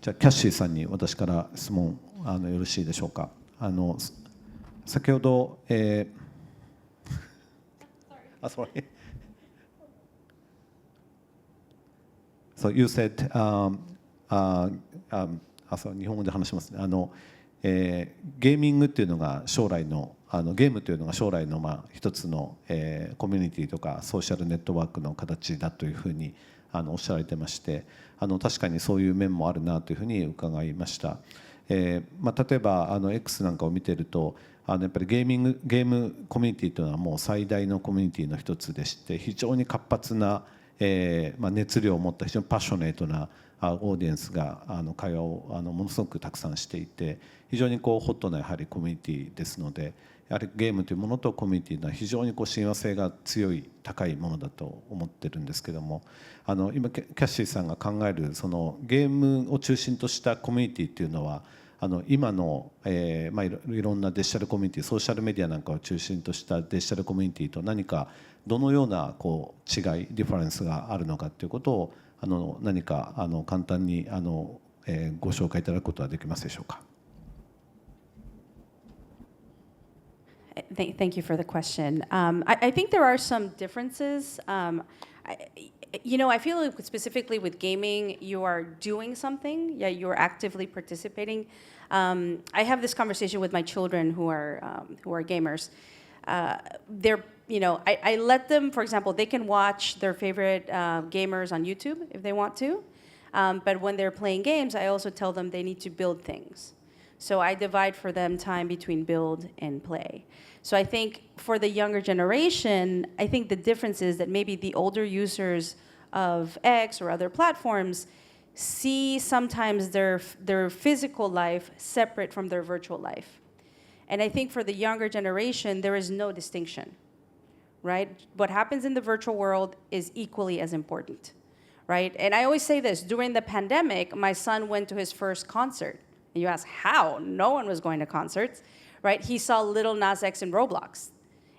じゃあキャッシーさんに私から質問よろしいでしょうか。先ほど、sorry. So you said, 日本語で話しますね。ゲーミングっていうのが将来のゲームというのが将来の一つのコミュニティとかソーシャルネットワークの形だというふうにおっしゃられてまして、確かにそういう面もあるなというふうに伺いました。例えばX なんかを見ているとやっぱりゲームコミュニティというのはもう最大のコミュニティの一つでして、非常に活発な、熱量を持った非常にパッショネートなオーディエンスが会話をものすごくたくさんしていて、非常にホットなやはりコミュニティですので、やはりゲームというものとコミュニティというのは非常に親和性が強い高いものだと思ってるんですけども、今キャッシーさんが考えるそのゲームを中心としたコミュニティというのは今の、いろんなデジタルコミュニティ、ソーシャルメディアなんかを中心としたデジタルコミュニティと何かどのような違いディファレンスがあるのかということを何か簡単にご紹介いただくことはできますでしょうか。Thank you for the question. I think there are some differences. I feel like specifically with gaming, you are doing something. Yeah, you are actively participating. I have this conversation with my children who are gamers. I let them, for example, they can watch their favorite gamers on YouTube if they want to. But when they're playing games, I also tell them they need to build things. So I divide for them time between build and play. So I think for the younger generation, I think the difference is that maybe the older users of X or other platforms see sometimes their physical life separate from their virtual life. And I think for the younger generation, there is no distinction, right? What happens in the virtual world is equally as important, right? And I always say this, during the pandemic, my son went to his first concert. And you ask, how? No one was going to concerts, right? He saw Lil Nas X in Roblox.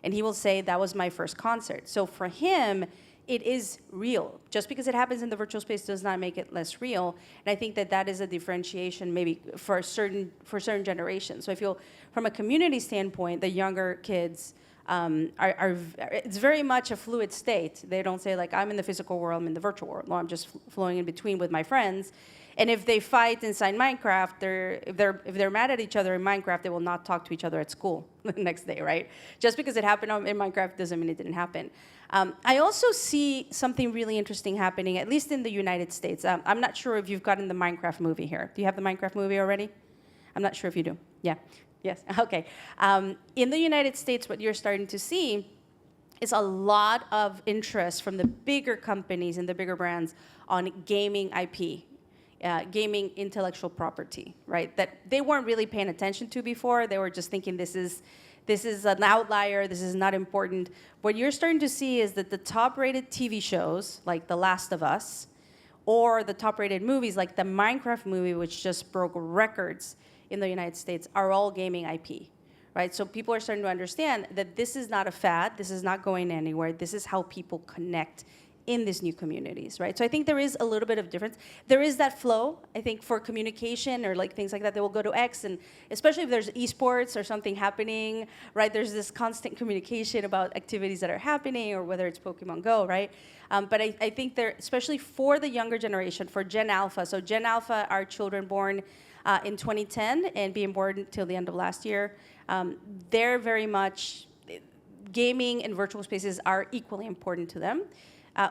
And he will say, that was my first concert. So for him, it is real. Just because it happens in the virtual space does not make it less real. And I think that is a differentiation maybe for certain generations. So I feel from a community standpoint, the younger kids it's very much a fluid state. They don't say like, I'm in the physical world, I'm in the virtual world. No, I'm just flowing in between with my friends. And if they fight inside Minecraft, if they're mad at each other in Minecraft, they will not talk to each other at school the next day, right? Just because it happened in Minecraft doesn't mean it didn't happen. I also see something really interesting happening, at least in the United States. I'm not sure if you've gotten the Minecraft movie here. Do you have the Minecraft movie already? I'm not sure if you do. Yeah. Yes. Okay. In the United States, what you're starting to see is a lot of interest from the bigger companies and the bigger brands on gaming IP. Gaming intellectual property, right? That they weren't really paying attention to before. They were just thinking this is an outlier, this is not important. What you're starting to see is that the top-rated TV shows, like The Last of Us, or the top-rated movies, like the Minecraft movie, which just broke records in the United States, are all gaming IP, right? So people are starting to understand that this is not a fad, this is not going anywhere, this is how people connect in these new communities, right? So I think there is a little bit of difference. There is that flow, I think, for communication or like things like that. They will go to X, and especially if there's esports or something happening, right? There's this constant communication about activities that are happening, or whether it's Pokemon Go, right? But I think there, especially for the younger generation, for Gen Alpha. So Gen Alpha are children born in 2010 and being born till the end of last year. They're very much, gaming and virtual spaces are equally important to them.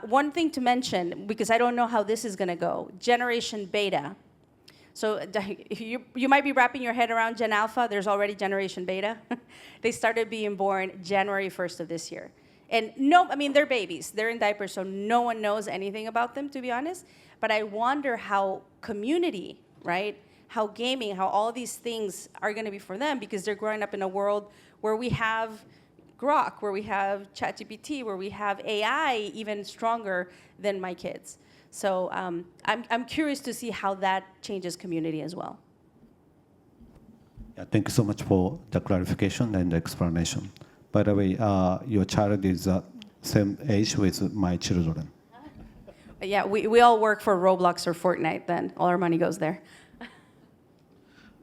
One thing to mention, because I don't know how this is going to go, Generation Beta. So you might be wrapping your head around Gen Alpha. There's already Generation Beta. They started being born January 1st of this year. And no, I mean, they're babies. They're in diapers, so no one knows anything about them, to be honest. But I wonder how community, right, how gaming, how all these things are going to be for them, because they're growing up in a world where we have Grok, where we have ChatGPT, where we have AI even stronger than my kids. So I'm curious to see how that changes community as well. Yeah, thank you so much for the clarification and the explanation. By the way, your child is same age with my children. Yeah, we all work for Roblox or Fortnite then. All our money goes there.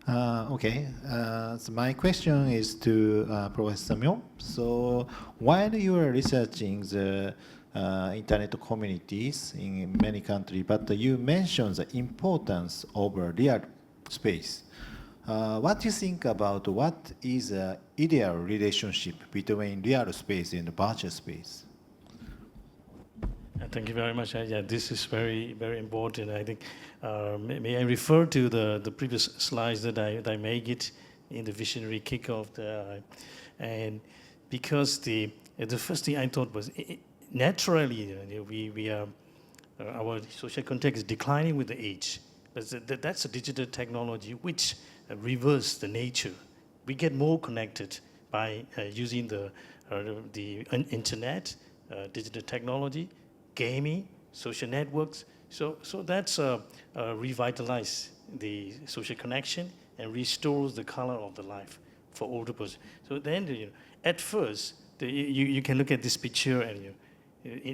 Okay, so my question is to Professor Myo. So while you are researching the internet communities in many countries, but you mentioned the importance of a real space. What do you think about what is an ideal relationship between real space and virtual space? Thank you very much. Yeah, this is very, very important. I think, may I refer to the previous slides that I made it in the visionary kickoff. And because the first thing I thought was, naturally, we are, our social context is declining with the age. That's a digital technology which reverses the nature. We get more connected by using the internet, digital technology, gaming, social networks. So that's revitalize the social connection and restores the color of the life for older person. So then, at first, you can look at this picture, and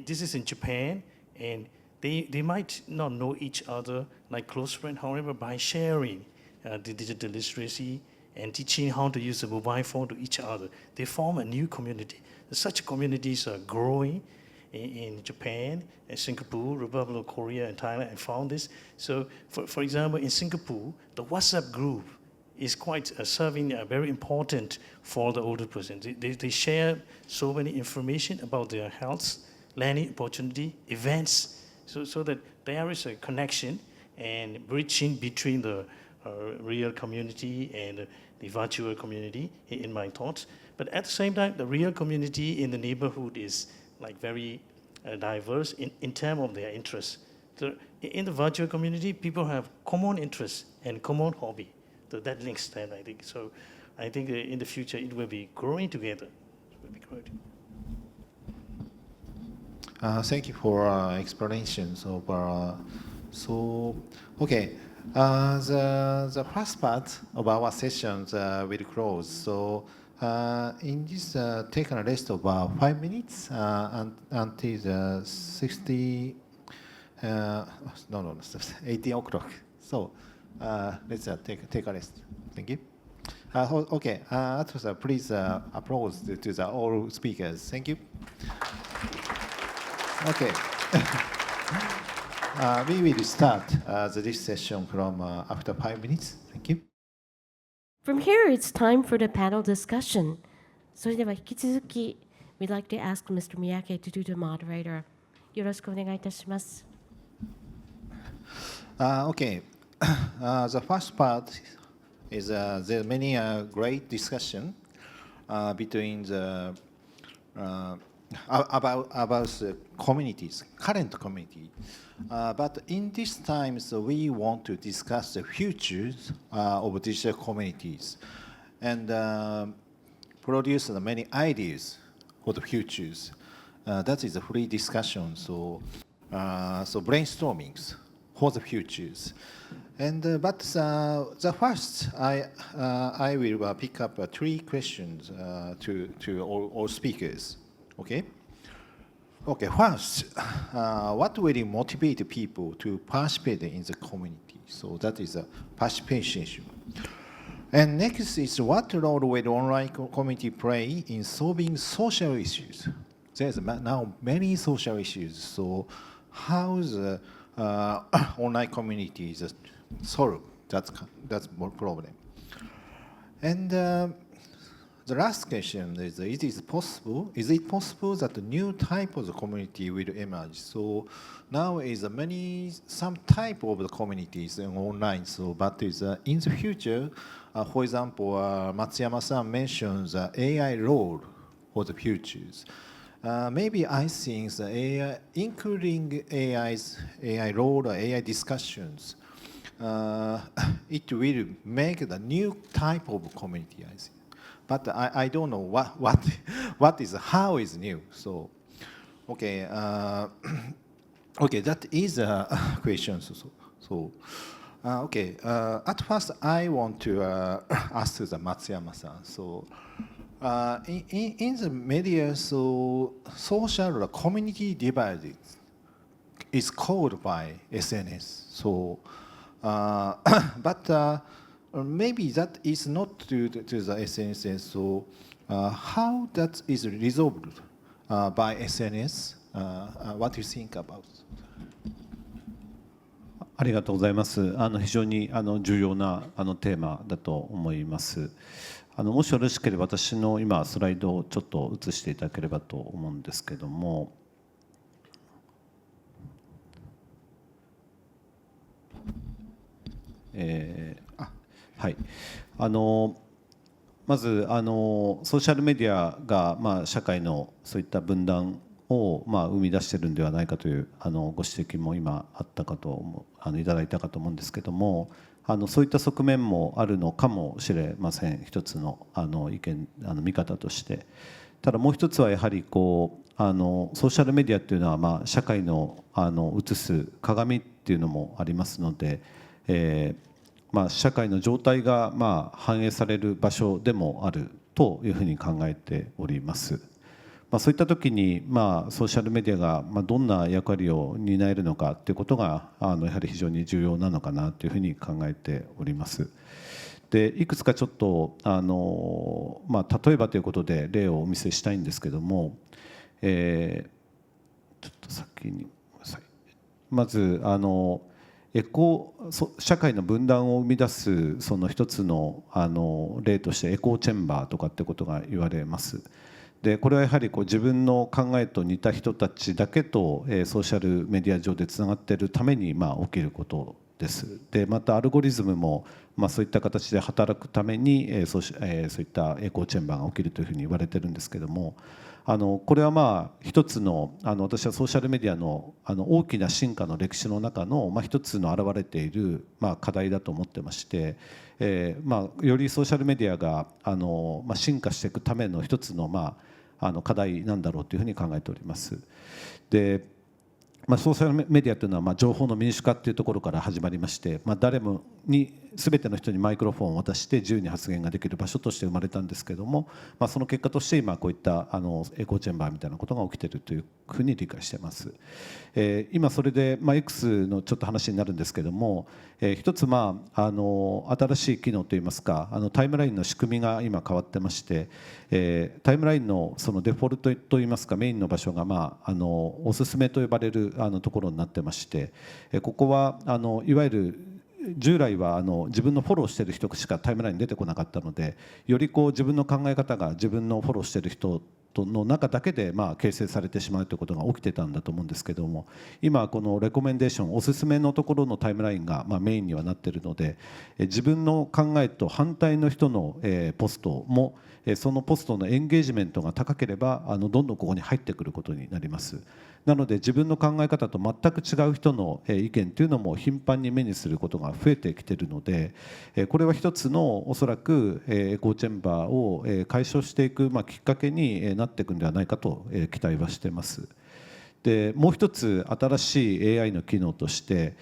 this is in Japan, and they might not know each other like close friends. However, by sharing the digital literacy and teaching how to use the mobile phone to each other, they form a new community. Such communities are growing in Japan, and Singapore, Republic of Korea, and Thailand. I found this. So, for example, in Singapore, the WhatsApp group is quite serving very important for the older person. They share so many information about their health, learning opportunity, events, so that there is a connection and bridging between the real community and the virtual community, in my thoughts. But at the same time, the real community in the neighborhood is like very diverse in terms of their interests. So in the virtual community, people have common interests and common hobby. So that links that, I think. So I think in the future, it will be growing together. It will be great. Thank you for explanations of so okay. The first part of our sessions will close. So in this take a rest of 5 minutes until the 18 o'clock. So let's take a rest. Thank you. Okay, please applause to the all speakers. Thank you. Okay. we will start this session from after 5 minutes. Thank you. From here, it's time for the panel discussion. それでは引き続き、we'd like to ask Mr. Miyake to do the moderator. よろしくお願いいたします。Okay. The first part is there are many great discussion between the about the communities, current community. But in this time, so we want to discuss the futures of digital communities and produce many ideas for the futures. That is a free discussion. So brainstormings for the futures. And but the first, I will pick up 3 questions to all speakers. Okay. Okay. First, what really motivate people to participate in the community? So that is a participation. And next is what role will online community play in solving social issues? There's now many social issues. So how the online communities solve that's more problem. And the last question is it possible that a new type of the community will emerge? So now is some type of the communities online. So but is in the future, for example, Matsuyama-san mentions AI role for the futures. Maybe I think the AI, including AI role or AI discussions, it will make the new type of community, I think. But I don't know what is how is new. So, okay, okay, that is a question. Okay, at first I want to ask the Matsuyama-san. So, in the media, so social community divide is caused by SNS. So, but maybe that is not to the SNS. So, how that is resolved by SNS? What do you think about? ありがとうございます。非常に重要なテーマだと思います。もしよろしければ私の今スライドをちょっと映していただければと思うんですけども、はい、まずソーシャルメディアが社会のそういった分断を生み出しているんではないかというご指摘も今あったかといただいたかと思うんですけども、そういった側面もあるのかもしれません。一つの意見見方として。ただもう一つはやはりソーシャルメディアっていうのは社会の映す鏡っていうのもありますので、社会の状態が反映される場所でもあるというふうに考えております。そういった時にソーシャルメディアがどんな役割を担えるのかということがやはり非常に重要なのかなというふうに考えております。でいくつかちょっと例えばということで例をお見せしたいんですけども、ちょっと先にごめんなさい。まず社会の分断を生み出すその一つの例としてエコーチェンバーとかってことが言われます。でこれはやはり自分の考えと似た人たちだけとソーシャルメディア上でつながっているために起きることです。でまたアルゴリズムもそういった形で働くためにそういったエコーチェンバーが起きるというふうに言われてるんですけども、これは一つの私はソーシャルメディアの大きな進化の歴史の中の一つの現れている課題だと思ってまして、よりソーシャルメディアが進化していくための一つの課題なんだろうというふうに考えております。でソーシャルメディアというのは情報の民主化というところから始まりまして、誰もに全ての人にマイクロフォンを渡して自由に発言ができる場所として生まれたんですけれども、その結果として今こういったエコーチェンバーみたいなことが起きているというふうに理解しています。今それで X のちょっと話になるんですけれども、一つ新しい機能といいますかタイムラインの仕組みが今変わってまして、タイムラインのそのデフォルトといいますかメインの場所がおすすめと呼ばれるところになってまして、ここはいわゆる従来は自分のフォローしている人しかタイムラインに出てこなかったので、より自分の考え方が自分のフォローしている人の中だけで形成されてしまうということが起きてたんだと思うんですけども、今このレコメンデーション、おすすめのところのタイムラインがメインにはなっているので、自分の考えと反対の人のポストもそのポストのエンゲージメントが高ければどんどんここに入ってくることになります。なので自分の考え方と全く違う人の意見というのも頻繁に目にすることが増えてきているので、これは一つのおそらくエコーチェンバーを解消していくきっかけになっていくんではないかと期待はしています。でもう一つ新しい AI の機能として、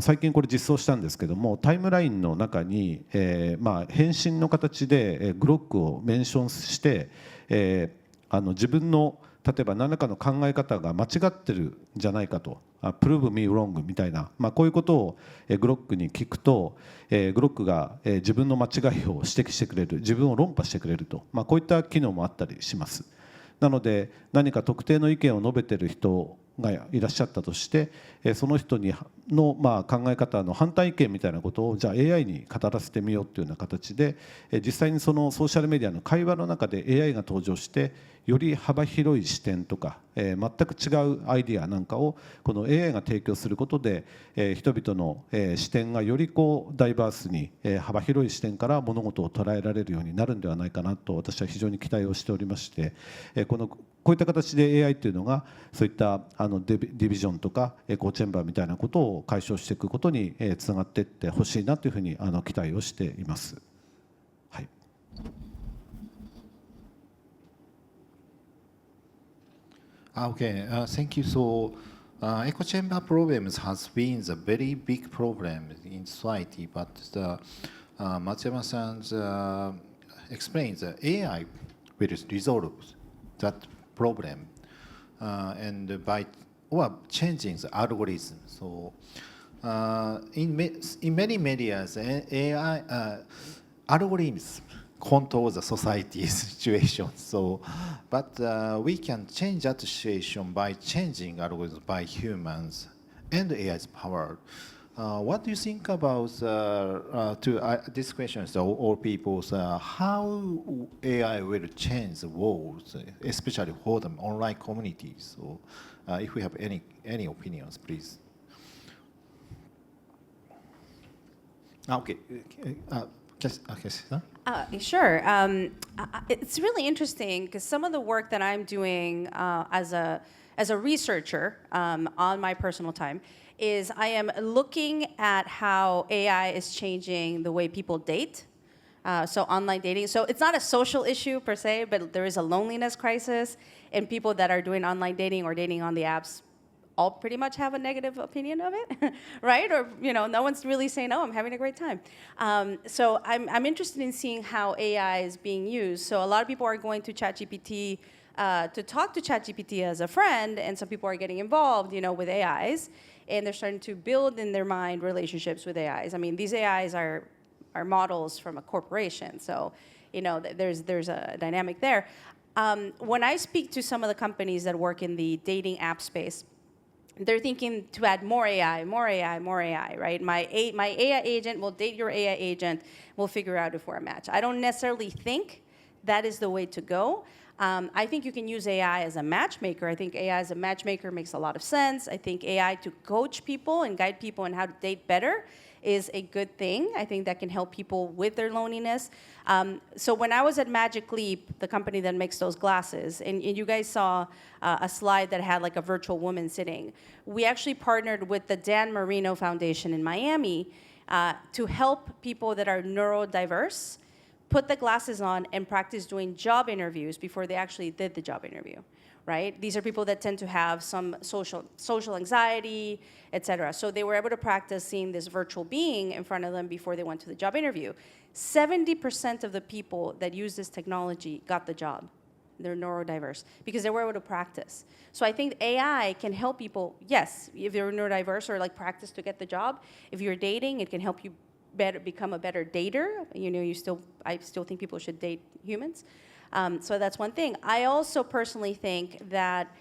最近これ実装したんですけども、タイムラインの中に、返信の形でグロックをメンションして、自分の例えば何らかの考え方が間違ってるんじゃないかと、Prove me wrong みたいな、こういうことをグロックに聞くと、グロックが自分の間違いを指摘してくれる、自分を論破してくれると、こういった機能もあったりします。なので何か特定の意見を述べている人がいらっしゃったとして、その人の考え方の反対意見みたいなことをじゃあ AI に語らせてみようというような形で、実際にそのソーシャルメディアの会話の中で AI が登場してより幅広い視点とか、全く違うアイディアなんかをこの AI が提供することで、人々の視点がよりダイバースに、幅広い視点から物事を捉えられるようになるんではないかなと私は非常に期待をしておりまして、こういった形で AI というのがそういったディビジョンとかエコーチェンバーみたいなことを解消していくことにつながっていってほしいなというふうに期待をしています。はい。Okay, thank you. So, echo chamber problems has been a very big problem in society, but Matsuyama-san explains that AI will resolve that problem, and by changing the algorithm. So, in many media, AI algorithms control the society's situation. So, but we can change that situation by changing algorithms by humans and AI's power. What do you think about this question? So, all people, how AI will change the world, especially for the online communities? So, if we have any opinions, please. Okay. Sure. It's really interesting because some of the work that I'm doing as a researcher on my personal time is I am looking at how AI is changing the way people date. So online dating. So it's not a social issue per se, but there is a loneliness crisis, and people that are doing online dating or dating on the apps all pretty much have a negative opinion of it, right? Or, no one's really saying, oh, I'm having a great time. So I'm interested in seeing how AI is being used. So a lot of people are going to ChatGPT to talk to ChatGPT as a friend, and some people are getting involved, with AIs, and they're starting to build in their mind relationships with AIs. I mean, these AIs are models from a corporation, so, there's a dynamic there. When I speak to some of the companies that work in the dating app space, they're thinking to add more AI, right? My AI agent will date your AI agent. We'll figure out if we're a match. I don't necessarily think that is the way to go. I think you can use AI as a matchmaker. I think AI as a matchmaker makes a lot of sense. I think AI to coach people and guide people on how to date better is a good thing. I think that can help people with their loneliness. So when I was at Magic Leap, the company that makes those glasses, and you guys saw a slide that had like a virtual woman sitting, we actually partnered with the Dan Marino Foundation in Miami to help people that are neurodiverse put the glasses on and practice doing job interviews before they actually did the job interview. Right? These are people that tend to have some social anxiety, etc. So they were able to practice seeing this virtual being in front of them before they went to the job interview. 70% of the people that use this technology got the job. They're neurodiverse because they were able to practice. So I think AI can help people, yes, if you're neurodiverse or like practice to get the job. If you're dating, it can help you become a better dater. I still think people should date humans. So that's one thing. I also personally think that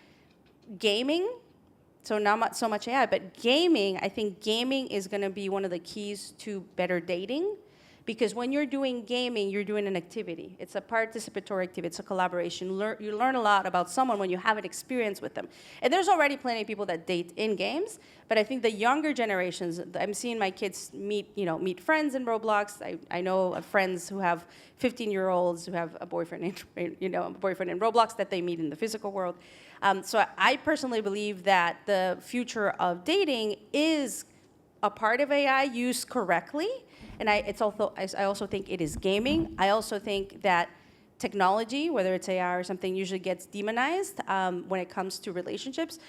gaming So not so much AI, but gaming, I think gaming is going to be one of the keys to better dating. Because when you're doing gaming, you're doing an activity. It's a participatory activity. It's a collaboration. You learn a lot about someone when you have an experience with them. And there's already plenty of people that date in games, but I think the younger generations, I'm seeing my kids meet friends in Roblox. I know of friends who have 15-year-olds who have a boyfriend in Roblox that they meet in the physical world. So I personally believe that the future of dating is a part of AI used correctly. And I also think it is gaming. I also think that technology, whether it's AI or something, usually gets demonized when it comes to relationships.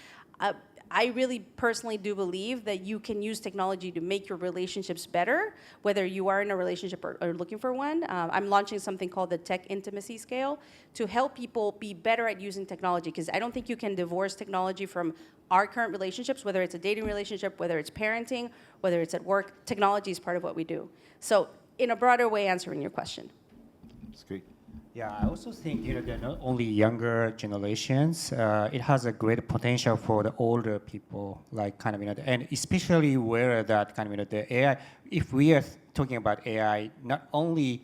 I really personally do believe that you can use technology to make your relationships better, whether you are in a relationship or looking for one. I'm launching something called the Tech Intimacy Scale to help people be better at using technology, because I don't think you can divorce technology from our current relationships, whether it's a dating relationship, whether it's parenting, whether it's at work. Technology is part of what we do. So in a broader way, answering your question. That's great. Yeah, I also think they're not only younger generations. It has a great potential for the older people, like and especially where that the AI. If we are talking about AI, not only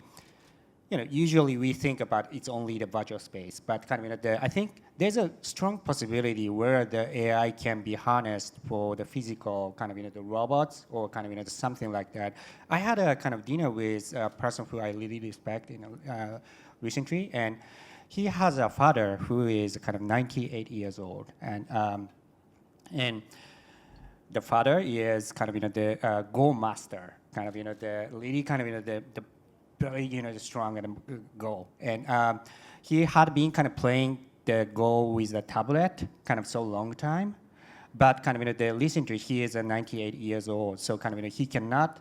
usually we think about it's only the virtual space, but I think there's a strong possibility where the AI can be harnessed for the physical the robots or something like that. I had a dinner with a person who I really respect, recently, and he has a father who is 98 years old, and the father is the Go master, the really the very strong and Go, and he had been playing the Go with the tablet so long time, but recently he is 98 years old, so he cannot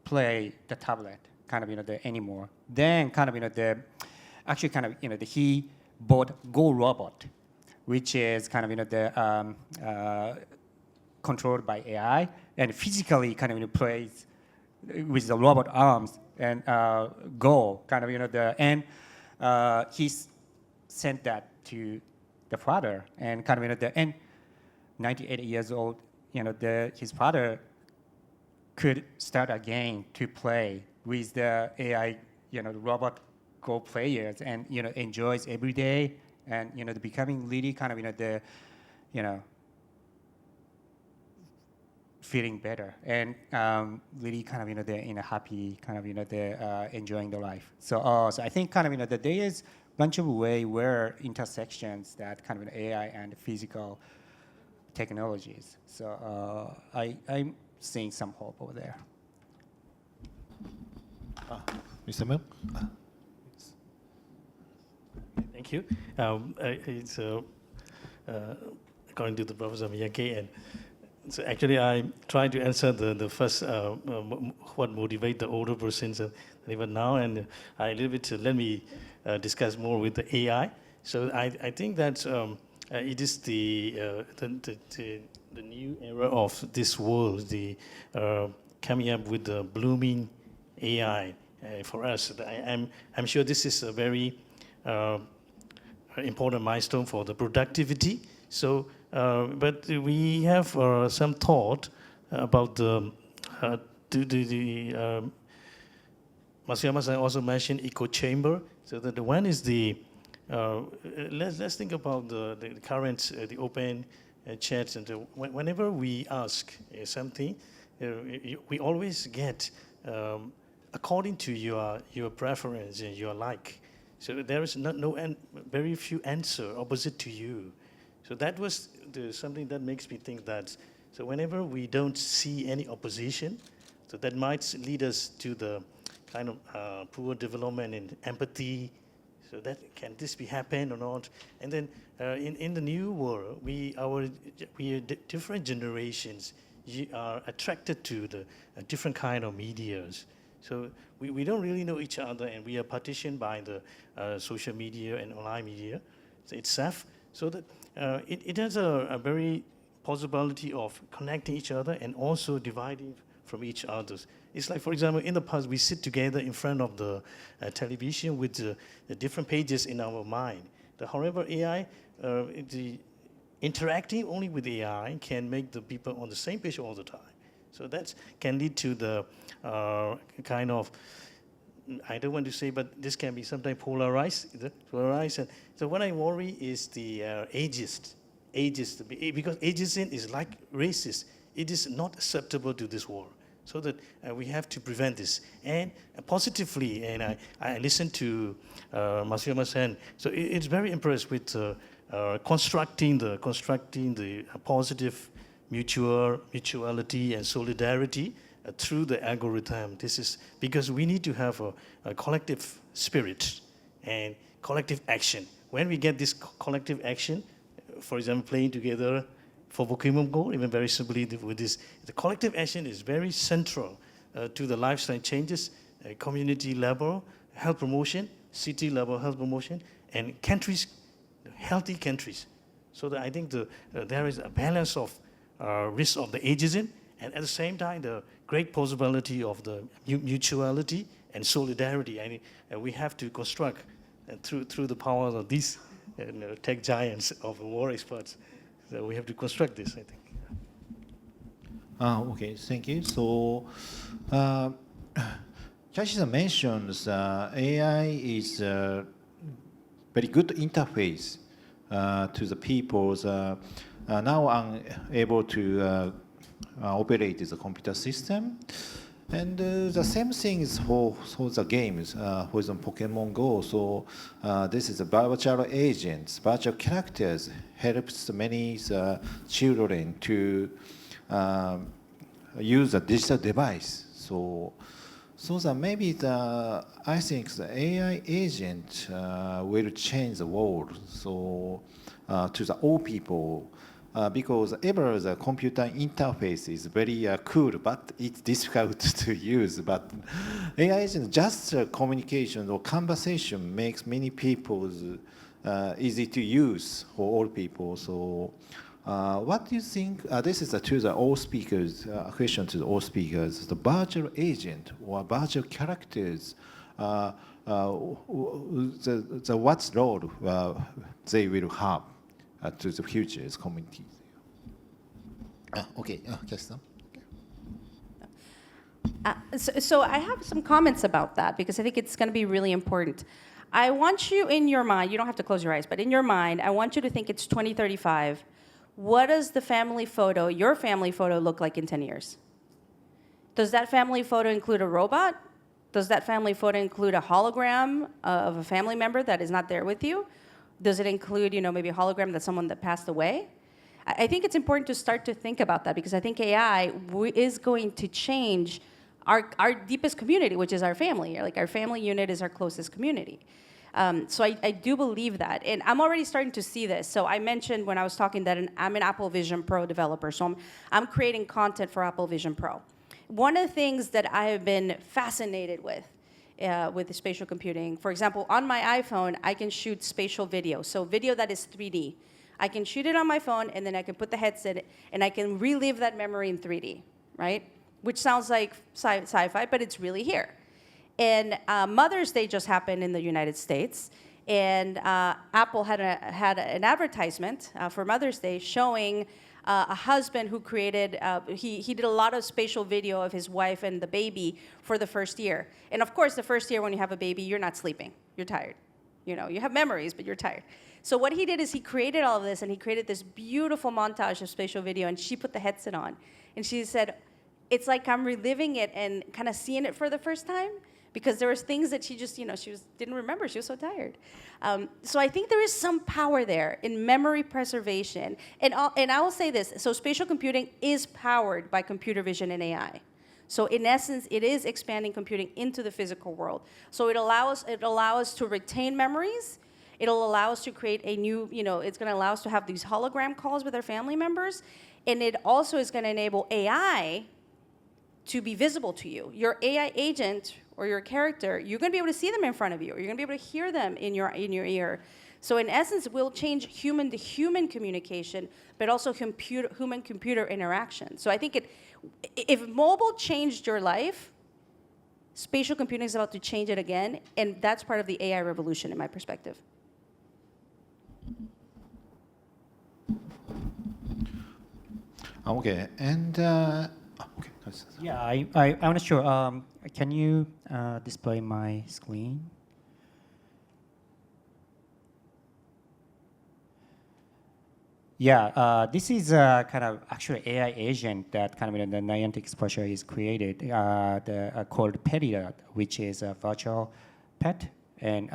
play the tablet anymore. Then he bought Go robot, which is controlled by AI and physically plays with the robot arms and Go and he sent that to the father, and and 98 years old, his father could start again to play with the AI, the robot Go players, and enjoys every day, and becoming really feeling better, and really they're in a happy they're enjoying the life. So so I think that there is a bunch of way where intersections that AI and physical technologies. So I'm seeing some hope over there. Mr. Mill? Thank you. It's according to the Professor Miyake, and so actually I tried to answer the first what motivates the older persons even now, and I little bit let me discuss more with the AI. So I think that it is the new era of this world, the coming up with the blooming AI for us. I'm sure this is a very important milestone for the productivity. So, but we have some thought about the Masuyama-san also mentioned echo chamber. So the one is the let's think about the current the open chats, and whenever we ask something, we always get according to your preference and your like. So there is very few answer opposite to you. So that was something that makes me think that, so whenever we don't see any opposition, so that might lead us to the poor development in empathy. So that can this be happen or not? And then in the new world, we are different generations are attracted to the different kind of medias. So we don't really know each other, and we are partitioned by the social media and online media itself. So that it has a very possibility of connecting each other and also dividing from each other. It's like, for example, in the past, we sit together in front of the television with the different pages in our mind. However, AI, interacting only with AI can make the people on the same page all the time. So that can lead to the kind of, I don't want to say, but this can be sometimes polarized. And so what I worry is the ageist, because ageism is like racist. It is not acceptable to this world. So that we have to prevent this. And positively, and I listened to Masuyama-san, so it's very impressed with constructing the positive mutuality and solidarity through the algorithm. This is because we need to have a collective spirit and collective action. When we get this collective action, for example, playing together for Pokemon Go, even very simply with this, the collective action is very central to the lifestyle changes, community level health promotion, city level health promotion, and countries, healthy countries. So that I think there is a balance of risk of the ageism, and at the same time, the great possibility of the mutuality and solidarity. And we have to construct through the powers of these tech giants of war experts. So we have to construct this, I think. Okay, thank you. So, Kashi-san mentions AI is a very good interface to the people's now unable to operate the computer system. And the same thing is for the games, for example, Pokemon Go. So this is a virtual agents, virtual characters helps many children to use a digital device. So that maybe I think the AI agent will change the world. So to the old people. Because ever the computer interface is very cool, but it's difficult to use. But AI agent, just communication or conversation makes many people easy to use for all people. So what do you think? This is to the all speakers, question to the all speakers. The virtual agent or virtual characters, what role they will have to the future's community. Okay, Kashi-san. So I have some comments about that because I think it's going to be really important. I want you in your mind, you don't have to close your eyes, but in your mind, I want you to think it's 2035. What does the family photo, your family photo, look like in 10 years? Does that family photo include a robot? Does that family photo include a hologram of a family member that is not there with you? Does it include, maybe a hologram that's someone that passed away? I think it's important to start to think about that because I think AI is going to change our deepest community, which is our family. Like our family unit is our closest community. So I do believe that. And I'm already starting to see this. So I mentioned when I was talking that I'm an Apple Vision Pro developer. So I'm creating content for Apple Vision Pro. One of the things that I have been fascinated with the spatial computing. For example, on my iPhone, I can shoot spatial video, so video that is 3D. I can shoot it on my phone, and then I can put the headset, and I can relive that memory in 3D, right? Which sounds like sci-fi, but it's really here. And Mother's Day just happened in the United States, and Apple had an advertisement for Mother's Day showing a husband who created, he did a lot of spatial video of his wife and the baby for the first year. And of course, the first year when you have a baby, you're not sleeping. You're tired. You have memories, but you're tired. So what he did is he created all of this, and he created this beautiful montage of spatial video, and she put the headset on. And she said, it's like I'm reliving it and kind of seeing it for the first time. Because there was things that she just, didn't remember. She was so tired. So I think there is some power there in memory preservation. And I will say this. So spatial computing is powered by computer vision and AI. So in essence, it is expanding computing into the physical world. So it allows us to retain memories. It'll allow us to create a new, it's going to allow us to have these hologram calls with our family members. And it also is going to enable AI to be visible to you. Your AI agent or your character, you're going to be able to see them in front of you, or you're going to be able to hear them in your ear. So in essence, it will change human-to-human communication, but also human-computer interaction. So I think if mobile changed your life, spatial computing is about to change it again, and that's part of the AI revolution in my perspective. Okay, and okay. Yeah, I'm not sure. Can you display my screen? Yeah, this is kind of actually AI agent that kind of the Niantic exposure is created, called Peridot, which is a virtual pet, and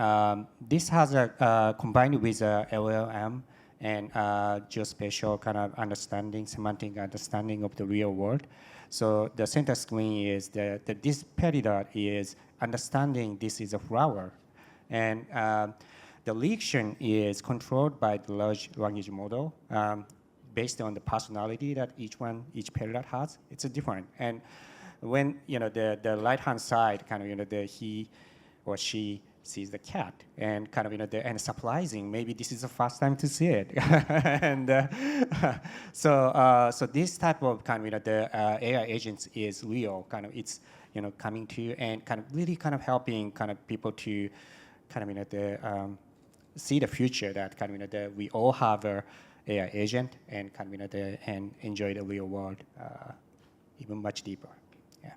this has a combined with LLM and geospatial kind of understanding, semantic understanding of the real world. So the center screen is that this Peridot is understanding this is a flower, and the lexion is controlled by the large language model based on the personality that each Peridot has. It's a different. And when the right-hand side kind of the he or she sees the cat and kind of and surprising, maybe this is the first time to see it. And so this type of kind of the AI agents is real. Kind of it's coming to and kind of really kind of helping kind of people to kind of see the future that kind of we all have a AI agent and kind of and enjoy the real world even much deeper. Yeah.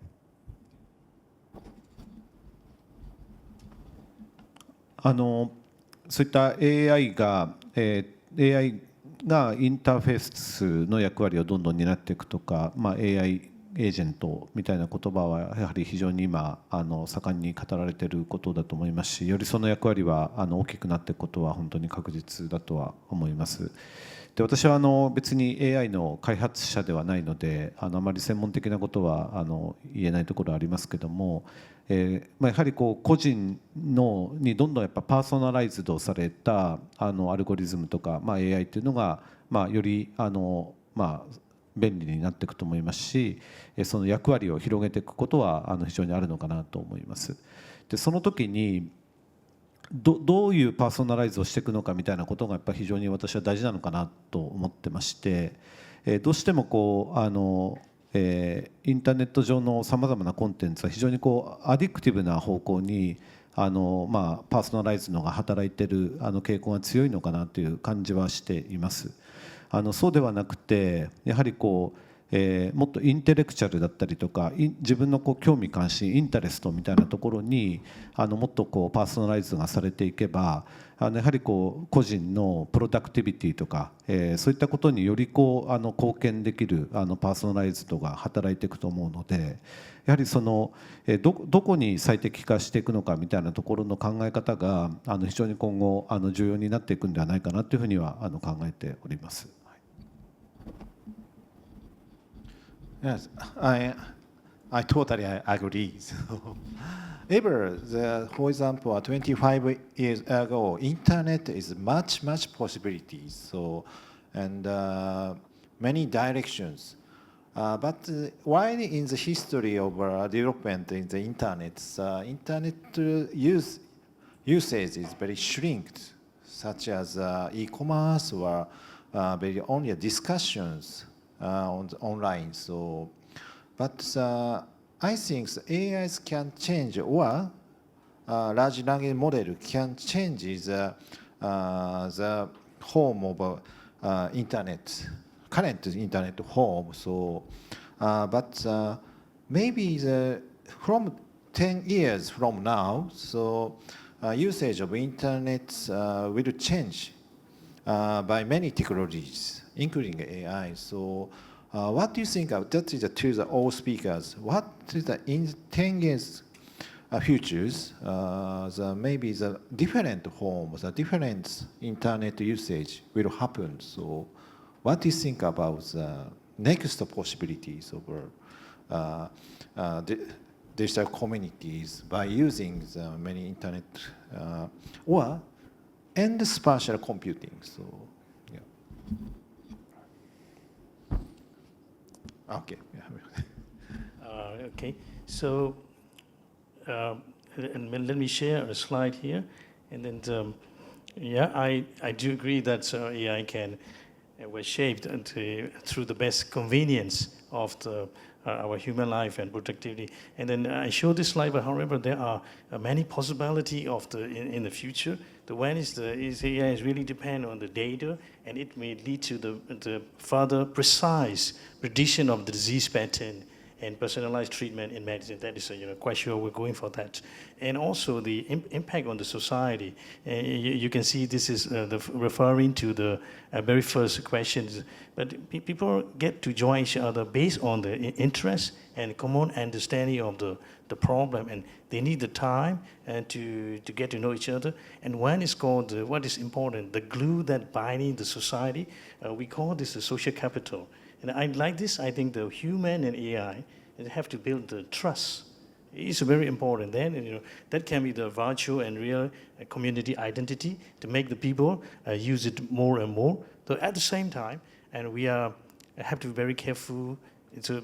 そういった AI がインターフェースの役割をどんどん担っていくとか、AI エージェントみたいな言葉はやはり非常に今盛んに語られていることだと思いますし、よりその役割は大きくなっていくことは本当に確実だとは思います。で、私は別に AI の開発者ではないのであまり専門的なことは言えないところはありますけども、やはり個人にどんどんやっぱパーソナライズドされたアルゴリズムとか、AI っていうのが、より便利になっていくと思いますし、その役割を広げていくことは非常にあるのかなと思います。で、その時にどういうパーソナライズをしていくのかみたいなことがやっぱり非常に私は大事なのかなと思ってまして、どうしてもインターネット上のさまざまなコンテンツは非常にアディクティブな方向にパーソナライズのが働いている傾向が強いのかなという感じはしています。そうではなくてやはりもっとインテレクチャルだったりとか自分の興味関心インタレストみたいなところにもっとパーソナライズがされていけばやはり個人のプロダクティビティとかそういったことにより貢献できるパーソナライズ度が働いていくと思うので、やはりどこに最適化していくのかみたいなところの考え方が非常に今後重要になっていくんではないかなというふうには考えております。Yes, I totally agree. So, for example, 25 years ago, internet is much possibilities. So, and many directions. But while in the history of development in the internet, internet usage is very shrinked, such as e-commerce or very only discussions. Online. So, but I think the AIs can change or large language model can change the form of internet, current internet form. So, but maybe from 10 years from now, so usage of internet will change by many technologies, including AI. So, what do you think of that? Is to all speakers. What is the in 10 years futures? Maybe the different forms, the different internet usage will happen. So, what do you think about the next possibilities of digital communities by using the many internet and spatial computing? So, yeah. Okay. Okay. So, and let me share a slide here, and then yeah, I do agree that AI was shaped through the best convenience of the our human life and productivity. And then I showed this slide, but however, there are many possibilities of in the future. The one is AI is really depend on the data, and it may lead to the further precise prediction of the disease pattern and personalized treatment in medicine. That is, quite sure we're going for that. And also the impact on the society. You can see this is referring to the very first questions. But people get to join each other based on the interest and common understanding of the problem. And they need the time to get to know each other. And one is called, what is important, the glue that binding the society. We call this the social capital. And I like this. I think the human and AI have to build the trust. It's very important. Then that can be the virtual and real community identity to make the people use it more and more. So at the same time, and we have to be very careful.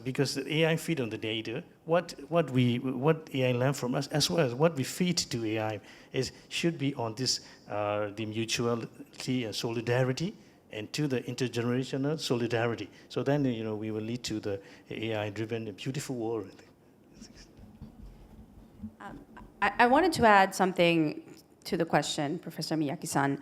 Because the AI feed on the data, what AI learn from us, as well as what we feed to AI, should be on this the mutuality and solidarity, and to the intergenerational solidarity. So then, we will lead to the AI-driven, beautiful world. I wanted to add something to the question, Professor Miyake-san,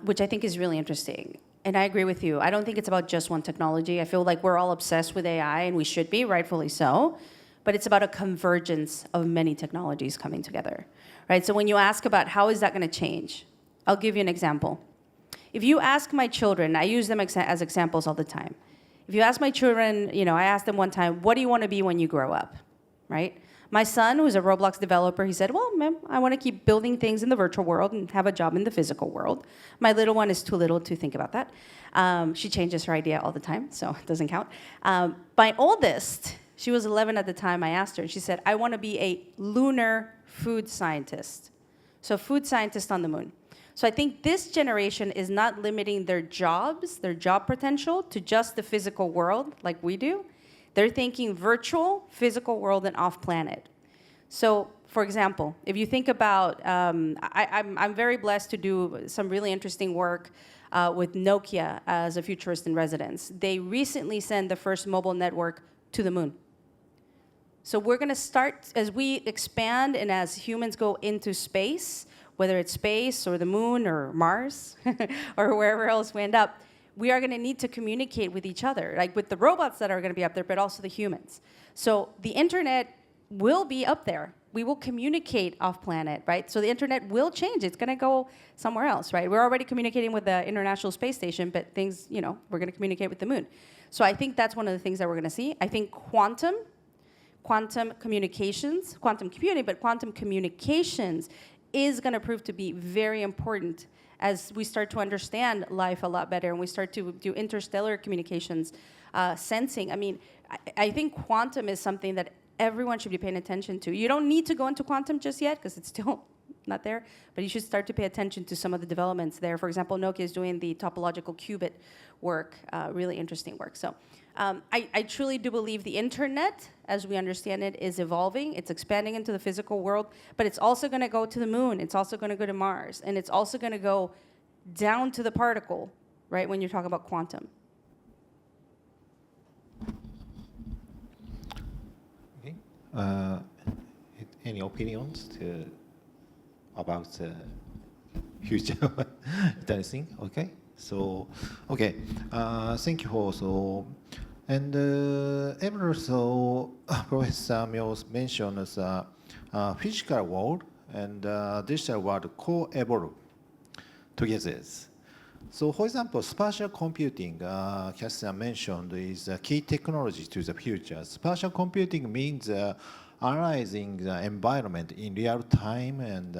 which I think is really interesting. And I agree with you. I don't think it's about just one technology. I feel like we're all obsessed with AI, and we should be, rightfully so. But it's about a convergence of many technologies coming together, right? So when you ask about how is that going to change, I'll give you an example. If you ask my children, I use them as examples all the time. If you ask my children, I asked them one time, what do you want to be when you grow up, right? My son, who's a Roblox developer, he said, well, ma'am, I want to keep building things in the virtual world and have a job in the physical world. My little one is too little to think about that. She changes her idea all the time, so it doesn't count. My oldest, she was 11 at the time I asked her, and she said, I want to be a lunar food scientist. So food scientist on the moon. So I think this generation is not limiting their jobs, their job potential, to just the physical world like we do. They're thinking virtual, physical world, and off-planet. So, for example, if you think about, I'm very blessed to do some really interesting work with Nokia as a futurist in residence. They recently sent the first mobile network to the moon. So we're going to start, as we expand and as humans go into space, whether it's space or the moon or Mars or wherever else we end up, we are going to need to communicate with each other, like with the robots that are going to be up there, but also the humans. So the internet will be up there. We will communicate off-planet, right? So the internet will change. It's going to go somewhere else, right? We're already communicating with the International Space Station, but things, we're going to communicate with the moon. So I think that's one of the things that we're going to see. I think quantum communications, quantum computing, but quantum communications is going to prove to be very important as we start to understand life a lot better and we start to do interstellar communications, sensing. I mean, I think quantum is something that everyone should be paying attention to. You don't need to go into quantum just yet because it's still not there, but you should start to pay attention to some of the developments there. For example, Nokia is doing the topological qubit work, really interesting work. So I truly do believe the internet, as we understand it, is evolving. It's expanding into the physical world, but it's also going to go to the moon. It's also going to go to Mars, and it's also going to go down to the particle, right, when you're talking about quantum. Okay. Any opinions about the future of anything? Okay. So, okay. Thank you also. And also, Professor Mills mentioned the physical world and digital world co-evolve together. So, for example, spatial computing, Cassian mentioned, is a key technology to the future. Spatial computing means analyzing the environment in real time and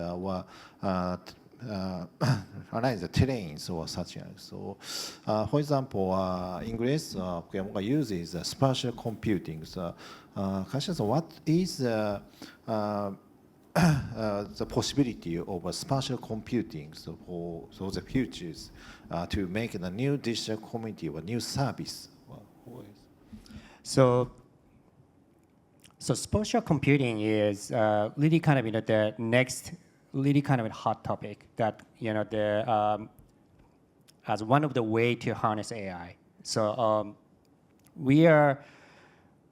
analyze the terrains or such. So, for example, English uses spatial computing. So, Cassian, what is the possibility of spatial computing for the futures to make a new digital community or new service? So spatial computing is really kind of the next really kind of a hot topic that as one of the way to harness AI. So we are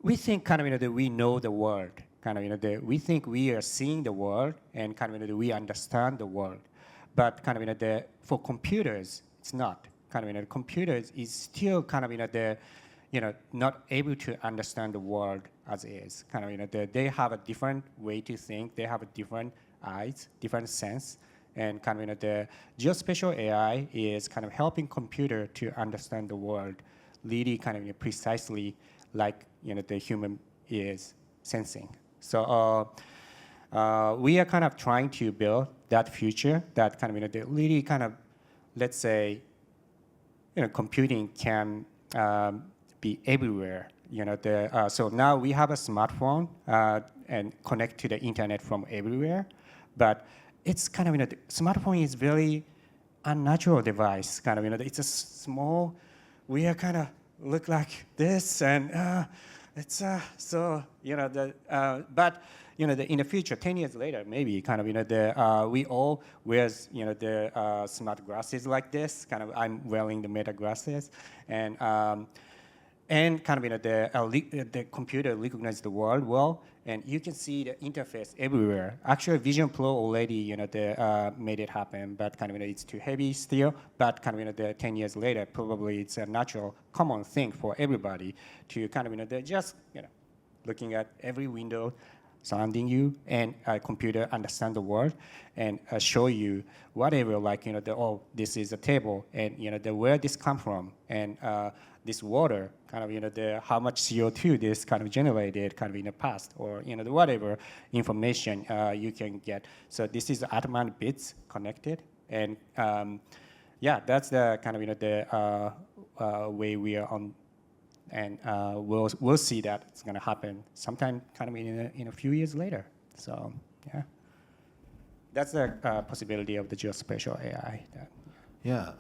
we think kind of that we know the world, kind of that we think we are seeing the world and kind of that we understand the world, but kind of that for computers it's not. Kind of computers is still kind of the not able to understand the world as is. Kind of they have a different way to think. They have a different eyes, different sense, and kind of the geospatial AI is kind of helping computer to understand the world really kind of precisely like the human is sensing. So we are kind of trying to build that future that kind of the really kind of, let's say, computing can be everywhere. So now we have a smartphone and connect to the internet from everywhere, but it's kind of the smartphone is very unnatural device. Kind of it's a small. We are kind of look like this, and it's so but in the future, 10 years later, maybe kind of we all wears the smart glasses like this. Kind of I'm wearing the Meta glasses, and kind of the computer recognizes the world well, and you can see the interface everywhere. Actually, Vision Pro already made it happen, but kind of it's too heavy still. But kind of the 10 years later, probably it's a natural, common thing for everybody to kind of just looking at every window surrounding you, and a computer understand the world and show you whatever, like this is a table, and where this come from, and this water, kind of how much CO2 this kind of generated kind of in the past, or the whatever information you can get. So this is atomic bits connected, and yeah, that's the kind of the way we are on. And we'll see that it's going to happen sometime kind of in a few years later. So yeah, that's the possibility of the geospatial AI. Yeah.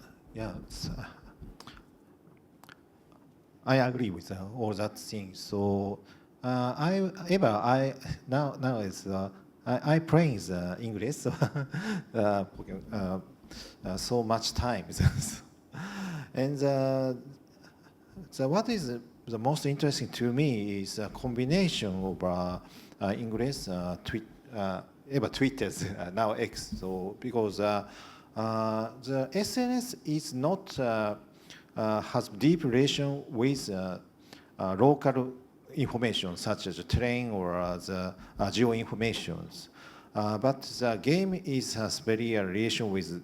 I agree with all that things. So I playing the English so much time, and. So what is the most interesting to me is a combination of English, Twitter, now X. So because the SNS is not has deep relation with local information such as terrain or the geo informations, but the game has very relation with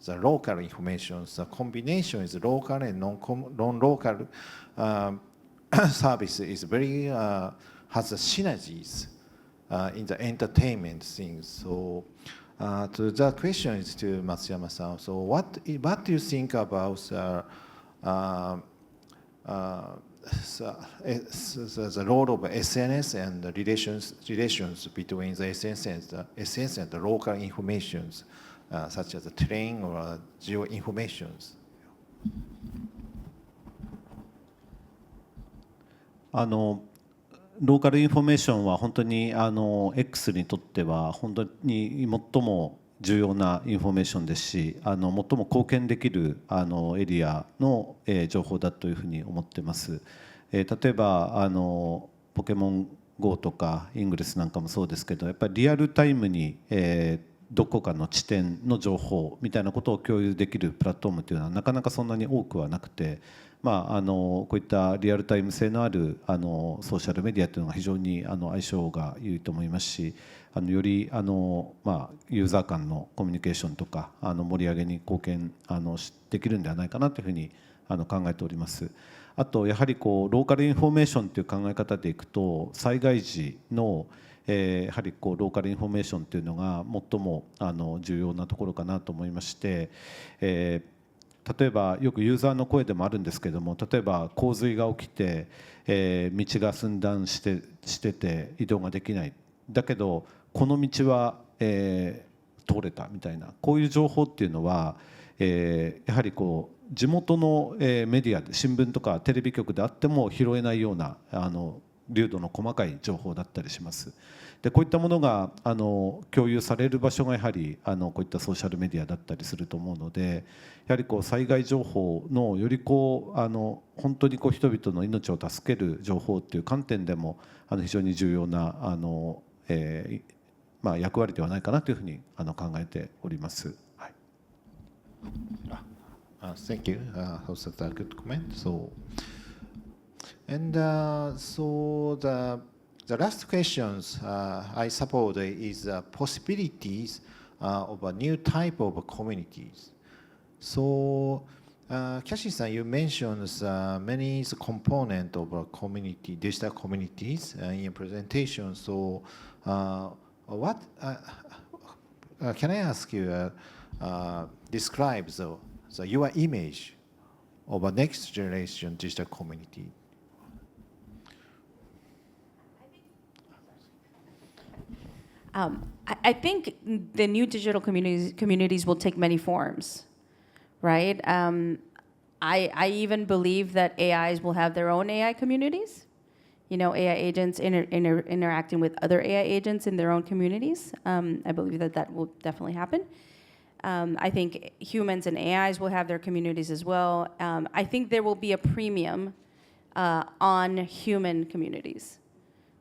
the local information. The combination is local and non-local service is very has the synergies in the entertainment things. So to the question is to Matsuyama-san. So what do you think about the role of SNS and the relations between the SNS and the local informations? Such as the terrain or geo informations. ローカルインフォメーションは本当にX にとっては本当に最も重要なインフォメーションですし、最も貢献できるエリアの情報だというふうに思っています。例えばポケモン GO とかイングレスなんかもそうですけど、やっぱりリアルタイムにどこかの地点の情報みたいなことを共有できるプラットフォームというのはなかなかそんなに多くはなくて、こういったリアルタイム性のあるソーシャルメディアというのが非常に相性が良いと思いますし、よりユーザー間のコミュニケーションとか盛り上げに貢献できるんではないかなというふうに考えております。あとやはりローカルインフォメーションという考え方でいくと、災害時のやはりローカルインフォメーションというのが最も重要なところかなと思いまして、例えばよくユーザーの声でもあるんですけれども、例えば洪水が起きて、道が寸断してて移動ができない、だけどこの道は、通れたみたいな、こういう情報っていうのは、やはり地元のメディアで新聞とかテレビ局であっても拾えないような流度の細かい情報だったりします。でこういったものが共有される場所がやはりこういったソーシャルメディアだったりすると思うので、やはり災害情報のより本当に人々の命を助ける情報という観点でも非常に重要な役割ではないかなというふうに考えております。はい。Thank you. Also, a good comment. The last questions I suppose is possibilities of a new type of communities. So, Kashi-san, you mentioned many components of a community, digital communities in your presentation. So, what can I ask you? Describe your image of a next generation digital community. I think the new digital communities will take many forms, right? I even believe that AIs will have their own AI communities. AI agents interacting with other AI agents in their own communities. I believe that will definitely happen. I think humans and AIs will have their communities as well. I think there will be a premium on human communities.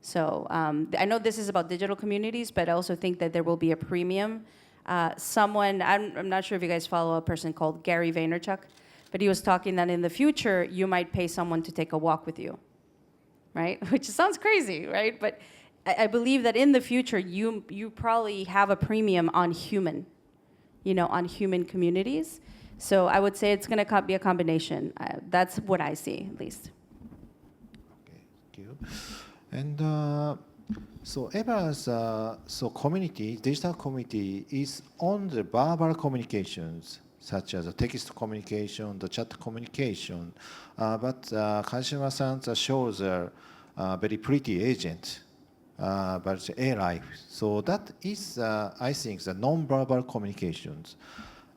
So I know this is about digital communities, but I also think that there will be a premium. I'm not sure if you guys follow a person called Gary Vaynerchuk, but he was talking that in the future, you might pay someone to take a walk with you, right? Which sounds crazy, right? But I believe that in the future, you probably have a premium on human communities. So I would say it's going to be a combination. That's what I see, at least. Okay, thank you. And Eva's community, digital community, is on the verbal communications, such as the text communication, the chat communication. But Kashima-san shows a very pretty agent, but AI. So that is, I think, the non-verbal communications.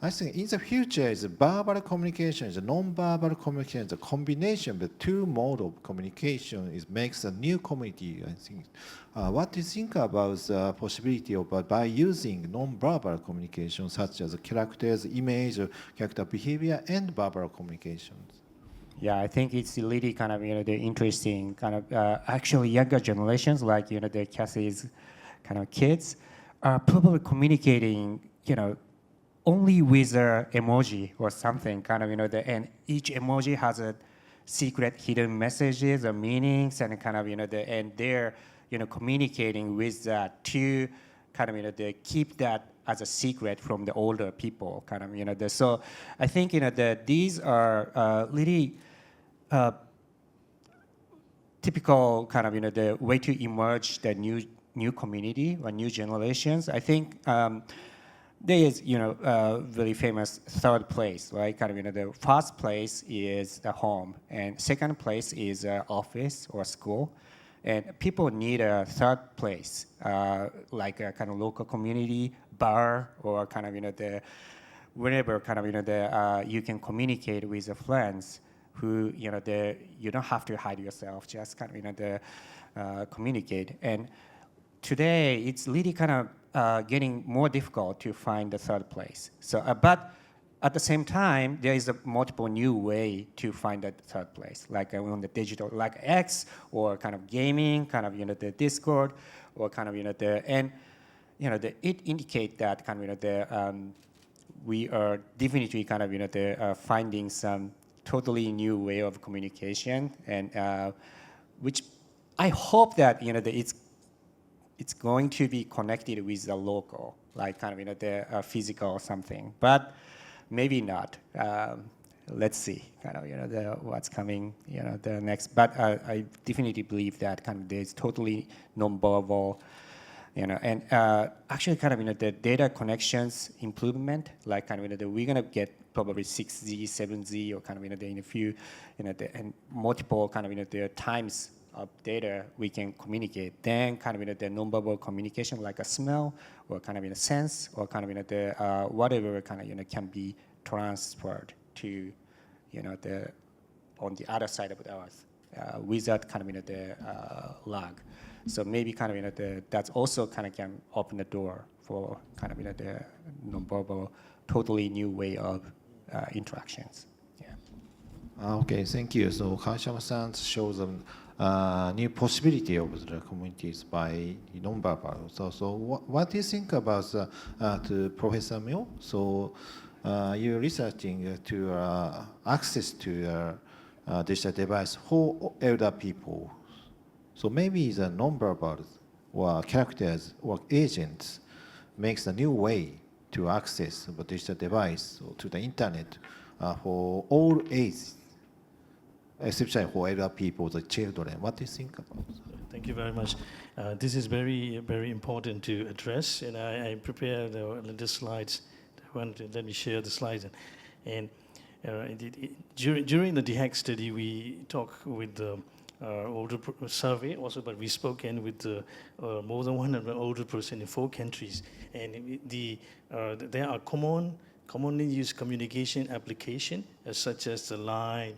I think in the future, the verbal communication, the non-verbal communication, the combination of the two modes of communication makes a new community, I think. What do you think about the possibility of by using non-verbal communication, such as characters, image, character behavior, and verbal communications? Yeah, I think it's really kind of the interesting kind of actually younger generations like the Cassie's kind of kids are probably communicating only with an emoji or something kind of and each emoji has a secret hidden messages or meanings and kind of and they're communicating with that to kind of keep that as a secret from the older people kind of so I think these are really typical kind of the way to emerge the new community or new generations. I think there is very famous third place, right? Kind of the first place is the home, and second place is office or school, and people need a third place, like a kind of local community bar or kind of wherever kind of you can communicate with your friends who you don't have to hide yourself, just kind of communicate. And today it's really kind of getting more difficult to find the third place. So, but at the same time, there is a multiple new way to find that third place, like on the digital, like X, or kind of gaming, kind of the Discord, or kind of and it indicates that kind of we are definitely kind of finding some totally new way of communication, and which I hope that it's going to be connected with the local, like kind of the physical or something, but maybe not. Let's see, kind of what's coming, the next. But I definitely believe that kind of there's totally non-verbal, and actually kind of the data connections improvement, like kind of we're gonna get probably 6Z, 7Z, or kind of in a few, and multiple kind of the times of data we can communicate. Then kind of the non-verbal communication, like a smell or kind of a sense or kind of the whatever kind of can be transferred to on the other side of the earth without kind of the lag. So maybe kind of that's also kind of can open the door for kind of the nonverbal, totally new way of interactions. Okay, thank you. So Kawashima-san shows a new possibility of the communities by nonverbal. So what do you think about to Professor Myo? So you're researching to access to digital device for elder people. So maybe the nonverbal or characters or agents makes a new way to access the digital device or to the internet for all ages, especially for elder people, the children. What do you think about that? Thank you very much. This is very, very important to address, and I prepared the slides. Let me share the slides. And during the DHEC study, we talked with the older survey also, but we spoken with more than 100 older person in 4 countries, and there are commonly used communication application such as the Line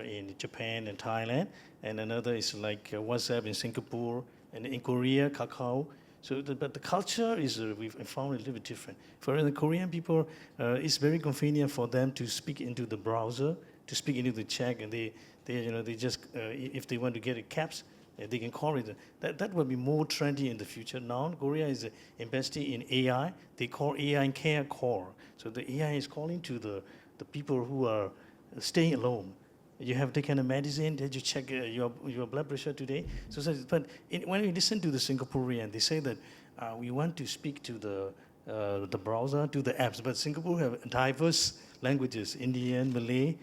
in Japan and Thailand, and another is like WhatsApp in Singapore, and in Korea, Kakao. So, but the culture is we found a little bit different. For the Korean people, it's very convenient for them to speak into the browser, to speak into the chat, and they just if they want to get a caps, they can call it. That will be more trendy in the future. Now Korea is investing in AI. They call AI care call. So the AI is calling to the people who are staying alone. You have taken a medicine, did you check your blood pressure today? But when we listen to the Singaporean, they say that we want to speak to the browser, to the apps. But Singapore have diverse languages, Indian, Malay,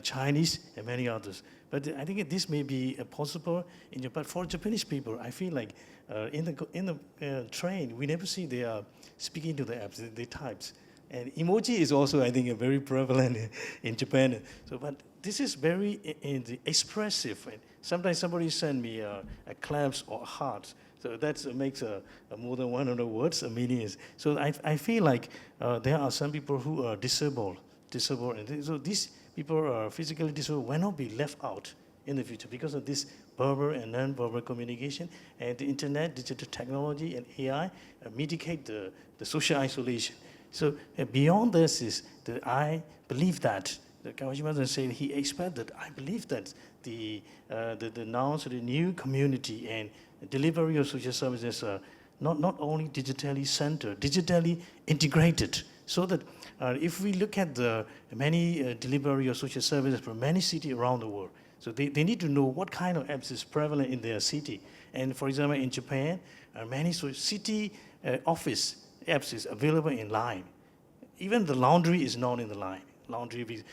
Chinese, and many others. But I think this may be possible in Japan. For Japanese people, I feel like in the train, we never see they are speaking to the apps, they types. And emoji is also, I think, very prevalent in Japan. So, but this is very expressive. And sometimes somebody send me a claps or a heart. So that makes more than 100 words a meaning. So I feel like there are some people who are disabled. And so these people are physically disabled will not be left out in the future because of this verbal and non-verbal communication, and the internet, digital technology, and AI mitigate the social isolation. So beyond this is that I believe that Kawashima said he expected. I believe that the new community and delivery of social services are not only digitally centered, digitally integrated. So that if we look at the many delivery of social services from many cities around the world, so they need to know what kind of apps is prevalent in their city. And for example, in Japan, many city office apps is available in Line. Even the laundry is not in the Line.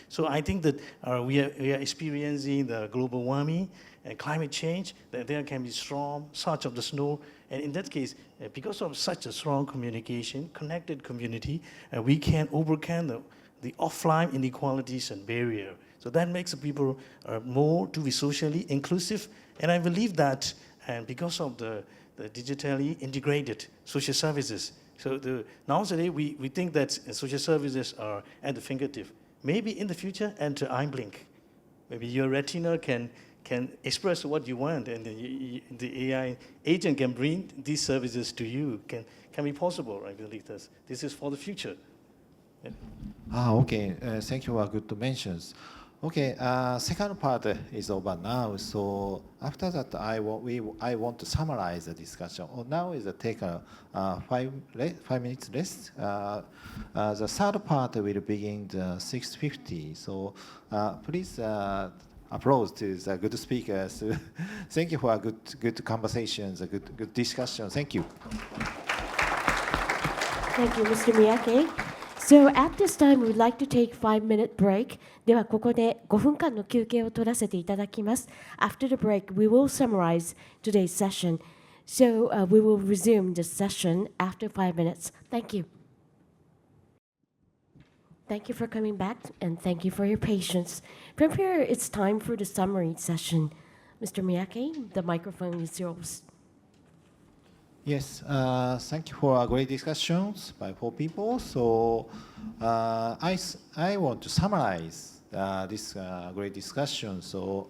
So I think that we are experiencing the global warming and climate change, that there can be storm, surge of the snow. And in that case, because of such a strong communication, connected community, we can overcome the offline inequalities and barrier. So that makes people more to be socially inclusive. And I believe that, and because of the digitally integrated social services, so nowadays we think that social services are at the fingertip. Maybe in the future, at the eye blink, maybe your retina can express what you want, and the AI agent can bring these services to you. Can be possible, I believe this is for the future. Yeah. Okay. Thank you for good mentions. Okay, second part is over now. So after that, I want to summarize the discussion. Now is take a 5 minutes rest. The third part will begin the 6:50. So please applause to the good speakers. Thank you for a good conversations, a good discussion. Thank you. Thank you, Mr. Miyake. So at this time, we would like to take 5-minute break. ではここで5分間の休憩を取らせていただきます。After the break, we will summarize today's session. So we will resume this session after 5 minutes. Thank you. Thank you for coming back, and thank you for your patience. From here, it's time for the summary session. Mr. Miyake, the microphone is yours. Yes, thank you for great discussions by 4 people. So I want to summarize this great discussion. So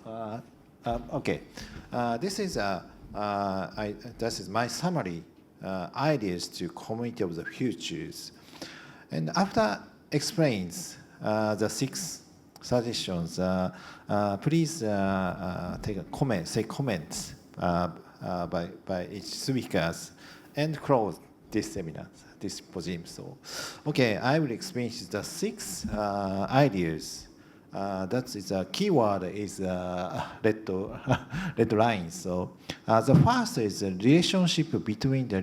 okay, this is That is my summary ideas to community of the futures. And after explains the 6 suggestions, please take a comment, say comments by each speakers, and close this seminar, this symposium. So, okay, I will explain the 6 ideas. That is a keyword is red line. So the first is the relationship between the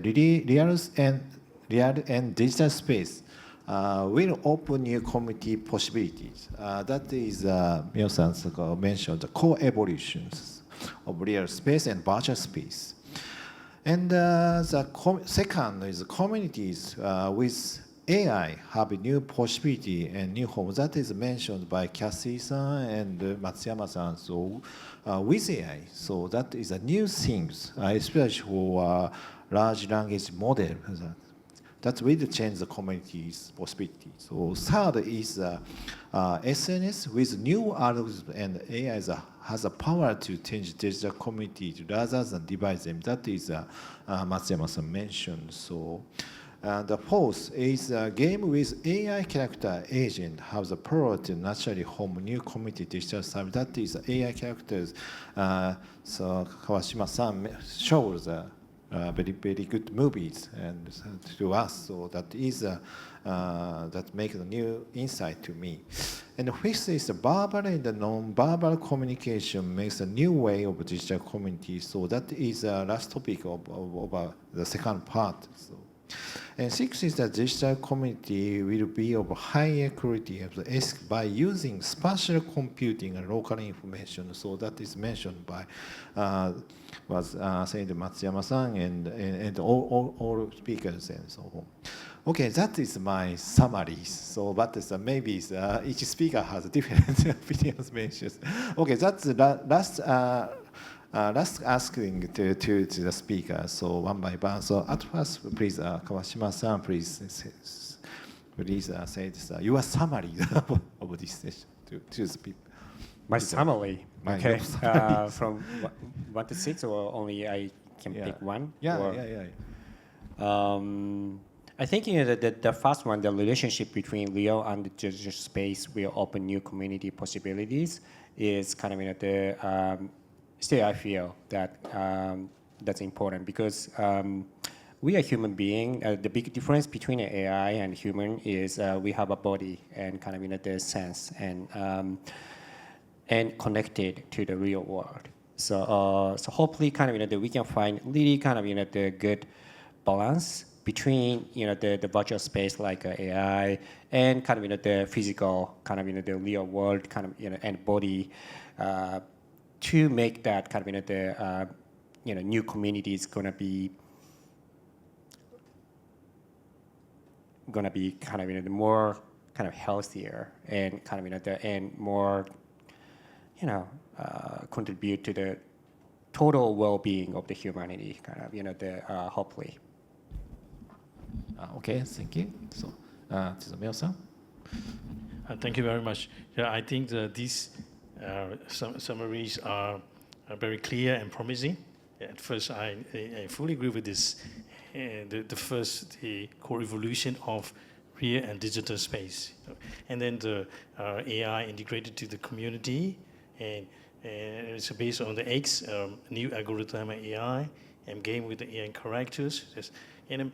real and digital space will open new community possibilities. That is Mio-san mentioned the co-evolutions of real space and virtual space. And the second is communities with AI have a new possibility and new homes. That is mentioned by Cassie-san and Matsuyama-san. So with AI, so that is a new thing, especially for large language model. That will change the community's possibility. So third is SNS with new algorithms and AI has a power to change digital communities rather than divide them. That is Matsuyama-san mentioned. So the fourth is a game with AI character agent have the power to naturally home new community digital service. That is AI characters. So Kawashima-san shows very good movies and to us. So that is that makes a new insight to me. And the fifth is the verbal and the non-verbal communication makes a new way of digital community. So that is the last topic of the second part. So. And sixth is that digital community will be of higher quality by using spatial computing and local information. So that is mentioned by was said Matsuyama-san and all speakers and so on. Okay, that is my summary. So, but maybe each speaker has different opinions mentions. Okay, that's the last asking to the speaker. So one by one. So at first, please, Kawashima-san, please say this, your summary of this session to the people. My summary. Okay. From 1 to 6, or only I can pick one? Yeah. I think the first one, the relationship between real and the digital space will open new community possibilities, is kind of the still I feel that that's important because we are human being. The big difference between an AI and human is we have a body and kind of the sense and connected to the real world. So hopefully kind of we can find really kind of the good balance between the virtual space like AI and kind of the physical kind of the real world kind of and body to make that kind of the new community is gonna be kind of the more kind of healthier and kind of and more contribute to the total well-being of the humanity kind of hopefully. Okay, thank you. So, Mio-san. Thank you very much. Yeah, I think that these summaries are very clear and promising. At first, I fully agree with this. The core evolution of real and digital space, and then the AI integrated to the community, and it's based on the X new algorithm AI and game with the AI characters. And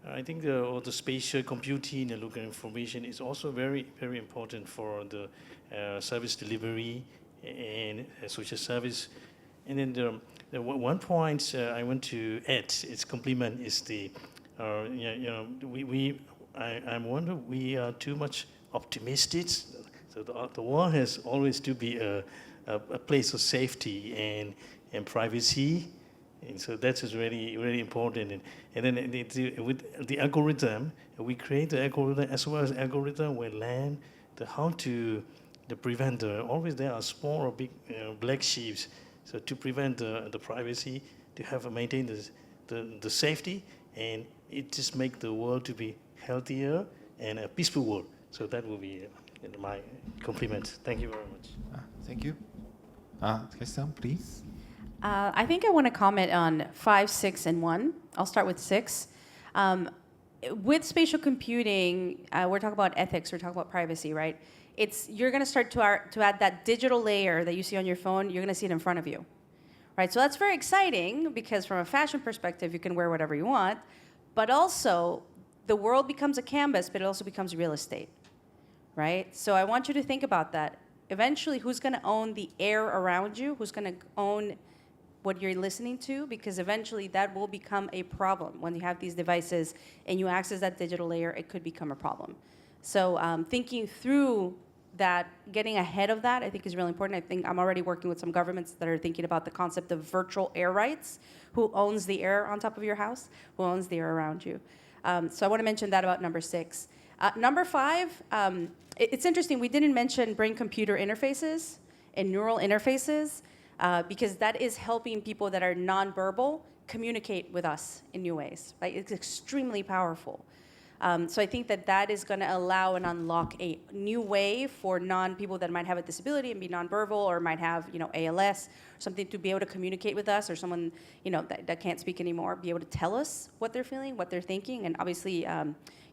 I think the spatial computing and local information is also very, very important for the service delivery and social service. And then the one point I want to add, its complement is the, I'm wondering we are too much optimistic. So the world has always to be a place of safety and privacy. And so that is really, really important. And then with the algorithm, we create the algorithm as well as algorithm will learn how to prevent always there are small or big black sheep. So to prevent the privacy, to maintain the safety, and it just make the world to be healthier and a peaceful world. So that will be my compliment. Thank you very much. Thank you. Kashi-san, please. I think I want to comment on 5, 6, and 1. I'll start with 6. With spatial computing, we're talking about ethics, we're talking about privacy, right? You're going to start to add that digital layer that you see on your phone, you're going to see it in front of you, right? So that's very exciting because from a fashion perspective, you can wear whatever you want, but also the world becomes a canvas, but it also becomes real estate, right? So I want you to think about that. Eventually, who's going to own the air around you? Who's going to own what you're listening to? Because eventually that will become a problem. When you have these devices and you access that digital layer, it could become a problem. So thinking through that, getting ahead of that, I think is really important. I think I'm already working with some governments that are thinking about the concept of virtual air rights. Who owns the air on top of your house? Who owns the air around you? So I want to mention that about number 6. Number 5, it's interesting, we didn't mention brain-computer interfaces and neural interfaces because that is helping people that are nonverbal communicate with us in new ways, right? It's extremely powerful. So I think that is going to allow and unlock a new way for people that might have a disability and be nonverbal or might have, ALS, or something to be able to communicate with us, or someone, that can't speak anymore, be able to tell us what they're feeling, what they're thinking. And obviously,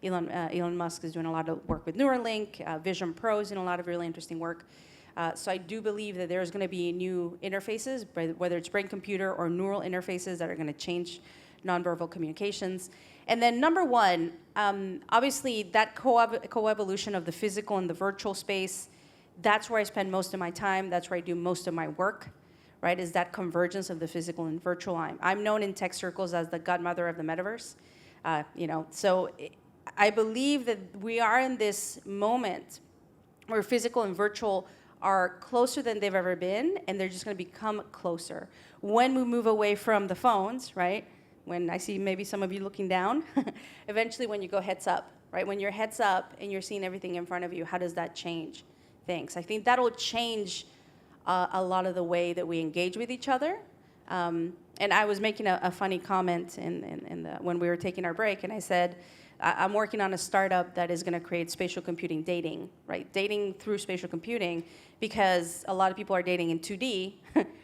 Elon Musk is doing a lot of work with Neuralink. Vision Pro is doing a lot of really interesting work. So I do believe that there's going to be new interfaces, whether it's brain-computer or neural interfaces that are going to change nonverbal communications. And then number 1, obviously that co-evolution of the physical and the virtual space, that's where I spend most of my time, that's where I do most of my work, right, is that convergence of the physical and virtual. I'm known in tech circles as the godmother of the metaverse, so I believe that we are in this moment where physical and virtual are closer than they've ever been, and they're just going to become closer. When we move away from the phones, right, when I see maybe some of you looking down, eventually when you go heads up, right, when you're heads up and you're seeing everything in front of you, how does that change things? I think that'll change a lot of the way that we engage with each other. And I was making a funny comment when we were taking our break, and I said, I'm working on a startup that is going to create spatial computing dating, right? Dating through spatial computing, because a lot of people are dating in 2D,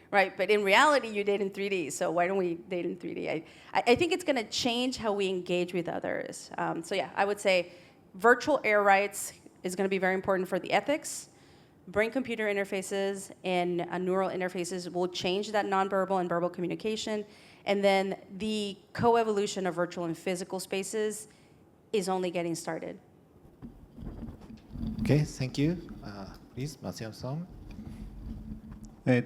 right? But in reality, you date in 3D. So why don't we date in 3D? I think it's going to change how we engage with others. So yeah, I would say virtual air rights is going to be very important for the ethics. Brain-computer interfaces and neural interfaces will change that nonverbal and verbal communication. And then the co-evolution of virtual and physical spaces is only getting started. Okay, thank you. Please, Matsuya-san.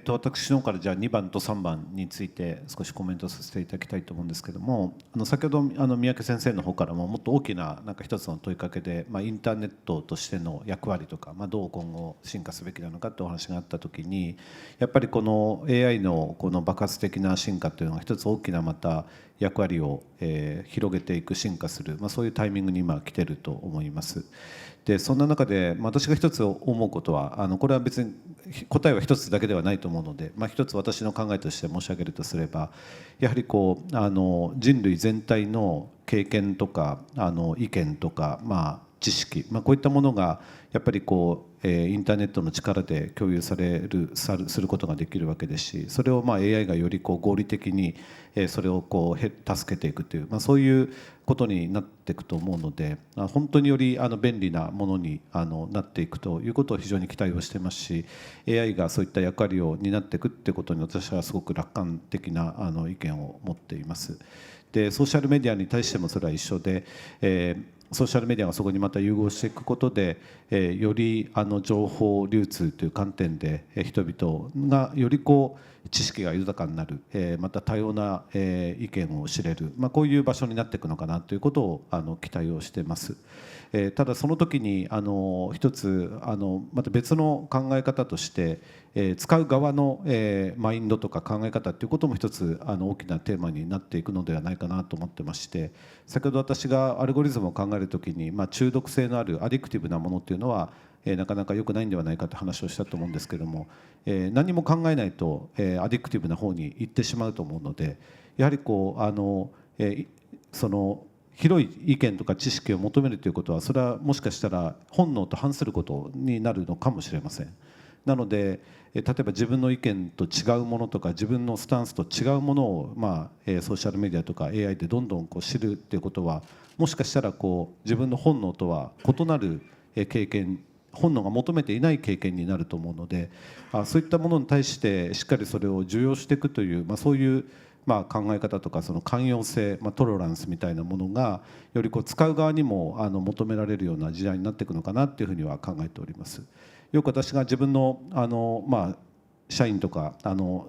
私の方からじゃあ2番と3番について少しコメントさせていただきたいと思うんですけども、先ほど三宅先生の方からももっと大きな一つの問いかけで、インターネットとしての役割とか、どう今後進化すべきなのかというお話があったときに、やっぱりこの AI のこの爆発的な進化というのが一つ大きなまた役割を広げていく、進化する、そういうタイミングに今来ていると思います。でそんな中で私が一つ思うことは、これは別に答えは一つだけではないと思うので、一つ私の考えとして申し上げるとすれば、やはり人類全体の経験とか意見とか、知識、こういったものがやっぱりインターネットの力で共有することができるわけですし、それをAI がより合理的にそれを助けていくという、そういうことになっていくと思うので、本当により便利なものになっていくということを非常に期待をしていますし、 AI がそういった役割を担っていくということに私はすごく楽観的な意見を持っています。でソーシャルメディアに対してもそれは一緒で、ソーシャルメディアがそこにまた融合していくことで、より情報流通という観点で人々がより知識が豊かになる、また多様な意見を知れる、こういう場所になっていくのかなということを期待をしています。ただその時に一つまた別の考え方として、使う側のマインドとか考え方ということも一つ大きなテーマになっていくのではないかなと思ってまして、先ほど私がアルゴリズムを考える時に、中毒性のあるアディクティブなものっていうのはなかなか良くないんではないかという話をしたと思うんですけれども、何も考えないとアディクティブな方に行ってしまうと思うので、やはりその広い意見とか知識を求めるということは、それはもしかしたら本能と反することになるのかもしれません。なので例えば自分の意見と違うものとか自分のスタンスと違うものを、ソーシャルメディアとか AI でどんどん知るっていうことはもしかしたら自分の本能とは異なる経験、本能が求めていない経験になると思うので、そういったものに対してしっかりそれを受容していくという、そういう考え方とかその寛容性、トロランスみたいなものがより使う側にも求められるような時代になっていくのかなっていうふうには考えております。よく私が自分の社員とか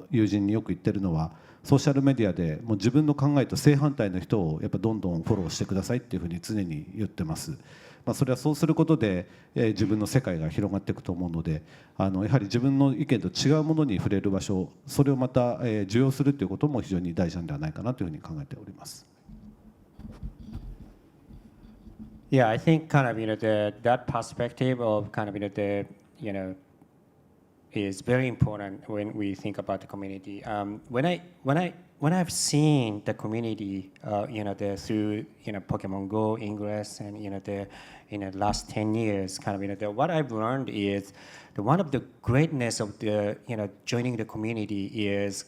友人によく言ってるのは、ソーシャルメディアでもう自分の考えと正反対の人をやっぱどんどんフォローしてくださいっていうふうに常に言ってます。それはそうすることで自分の世界が広がっていくと思うので、やはり自分の意見と違うものに触れる場所、それをまた受容するということも非常に大事なんではないかなというふうに考えております。Yeah, I think that perspective of is very important when we think about the community. When I've seen the community, through Pokemon Go, Ingress, and the last 10 years, what I've learned is one of the greatness of the joining the community is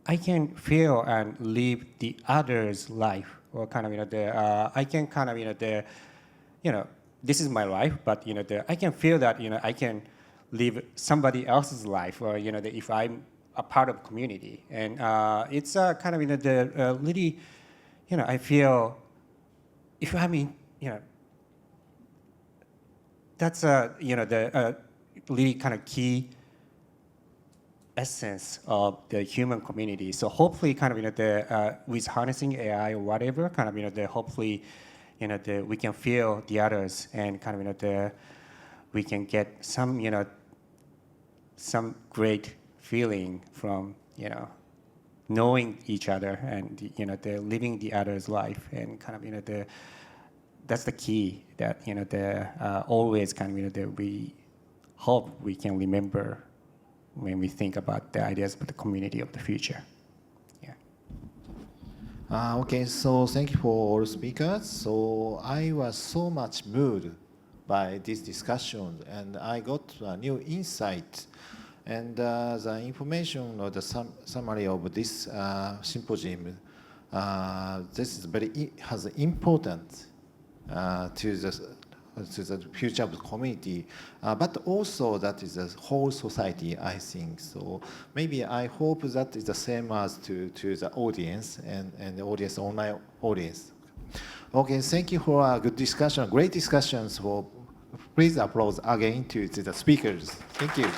I can feel and live the other's life, or I can this is my life, but I can feel that I can live somebody else's life, or if I'm a part of community, and it's really, I feel if I'm in, that's the really key essence of the human community. So hopefully, with harnessing AI or whatever, hopefully, we can feel the others, and we can get some great feeling from knowing each other and living the other's life, and that's the key that always we hope we can remember when we think about the ideas of the community of the future. Okay, so thank you for all speakers. So I was so much moved by this discussion, and I got a new insight. And the information or the summary of this symposium, this is has importance to the future of the community, but also that is the whole society, I think. So maybe I hope that is the same as to the audience and the audience, online audience. Okay, thank you for a good discussion, great discussions. Please applause again to the speakers. Thank you.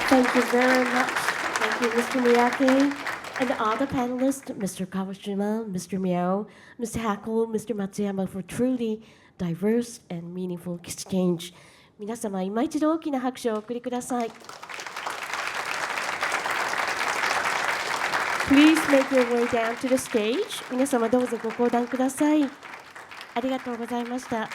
Thank you very much. Thank you, Mr. Miyake. And all the panelists, Mr. Kawashima, Mr. Miao, Mr. Hackle, Mr. Matsuyama, for truly diverse and meaningful exchange. 皆様、今一度大きな拍手をお送りください。Please make your way down to the stage. 皆様どうぞご講談ください。ありがとうございました。